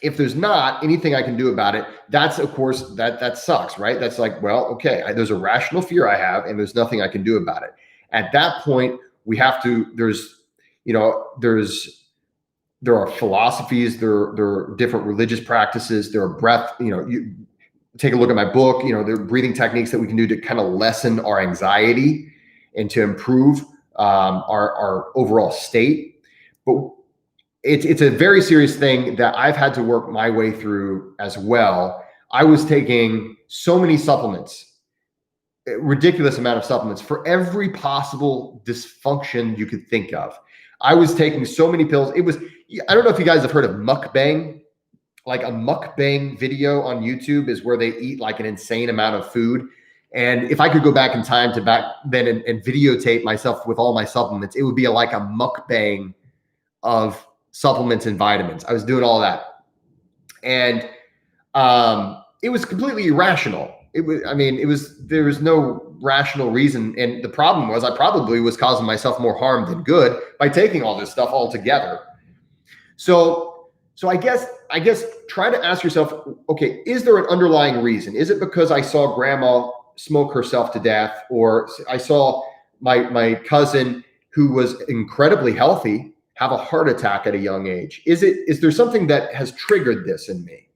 If there's not anything I can do about it, that's, of course, that sucks, right? That's like, well, okay, there's a rational fear I have, and there's nothing I can do about it. At that point, we have to, there are philosophies, there are different religious practices, there are breath, you take a look at my book, there are breathing techniques that we can do to kind of lessen our anxiety and to improve our overall state. But it's a very serious thing that I've had to work my way through as well. I was taking so many supplements, a ridiculous amount of supplements for every possible dysfunction you could think of. I was taking so many pills. I don't know if you guys have heard of mukbang. Like a mukbang video on YouTube is where they eat like an insane amount of food. And if I could go back in time to back then and videotape myself with all my supplements, it would be like a mukbang of supplements and vitamins. I was doing all that. And it was completely irrational. There was no rational reason. And the problem was I probably was causing myself more harm than good by taking all this stuff all together. So I guess try to ask yourself, okay, is there an underlying reason? Is it because I saw grandma smoke herself to death, or I saw my cousin who was incredibly healthy have a heart attack at a young age? Is there something that has triggered this in me?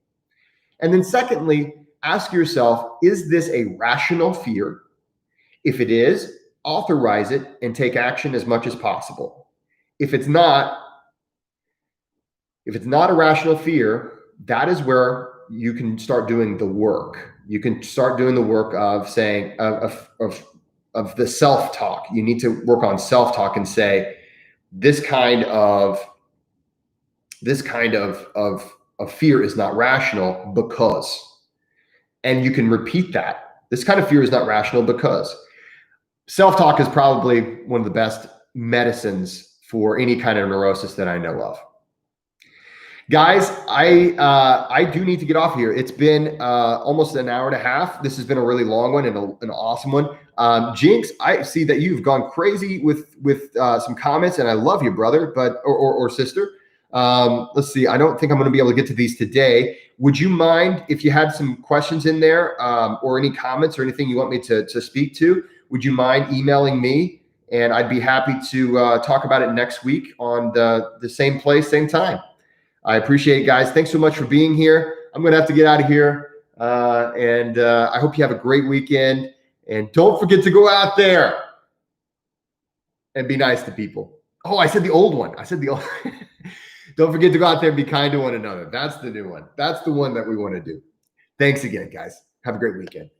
And then secondly, ask yourself, is this a rational fear? If it is, authorize it and take action as much as possible. If it's not a rational fear, that is where you can start doing the work. You can start doing the work of saying, of the self-talk. You need to work on self-talk and say, this kind of fear is not rational because, and you can repeat that. This kind of fear is not rational because. Self-talk is probably one of the best medicines for any kind of neurosis that I know of. Guys, I do need to get off here. It's been almost an hour and a half. This has been a really long one and an awesome one. Jinx, I see that you've gone crazy with some comments, and I love you, brother, but or sister. Let's see. I don't think I'm going to be able to get to these today. Would you mind if you had some questions in there, or any comments or anything you want me to speak to? Would you mind emailing me? And I'd be happy to talk about it next week on the same place, same time. I appreciate it, guys. Thanks so much for being here. I'm going to have to get out of here. And I hope you have a great weekend. And don't forget to go out there and be nice to people. Oh, I said the old one. I said the old. Don't forget to go out there and be kind to one another. That's the new one. That's the one that we want to do. Thanks again, guys. Have a great weekend.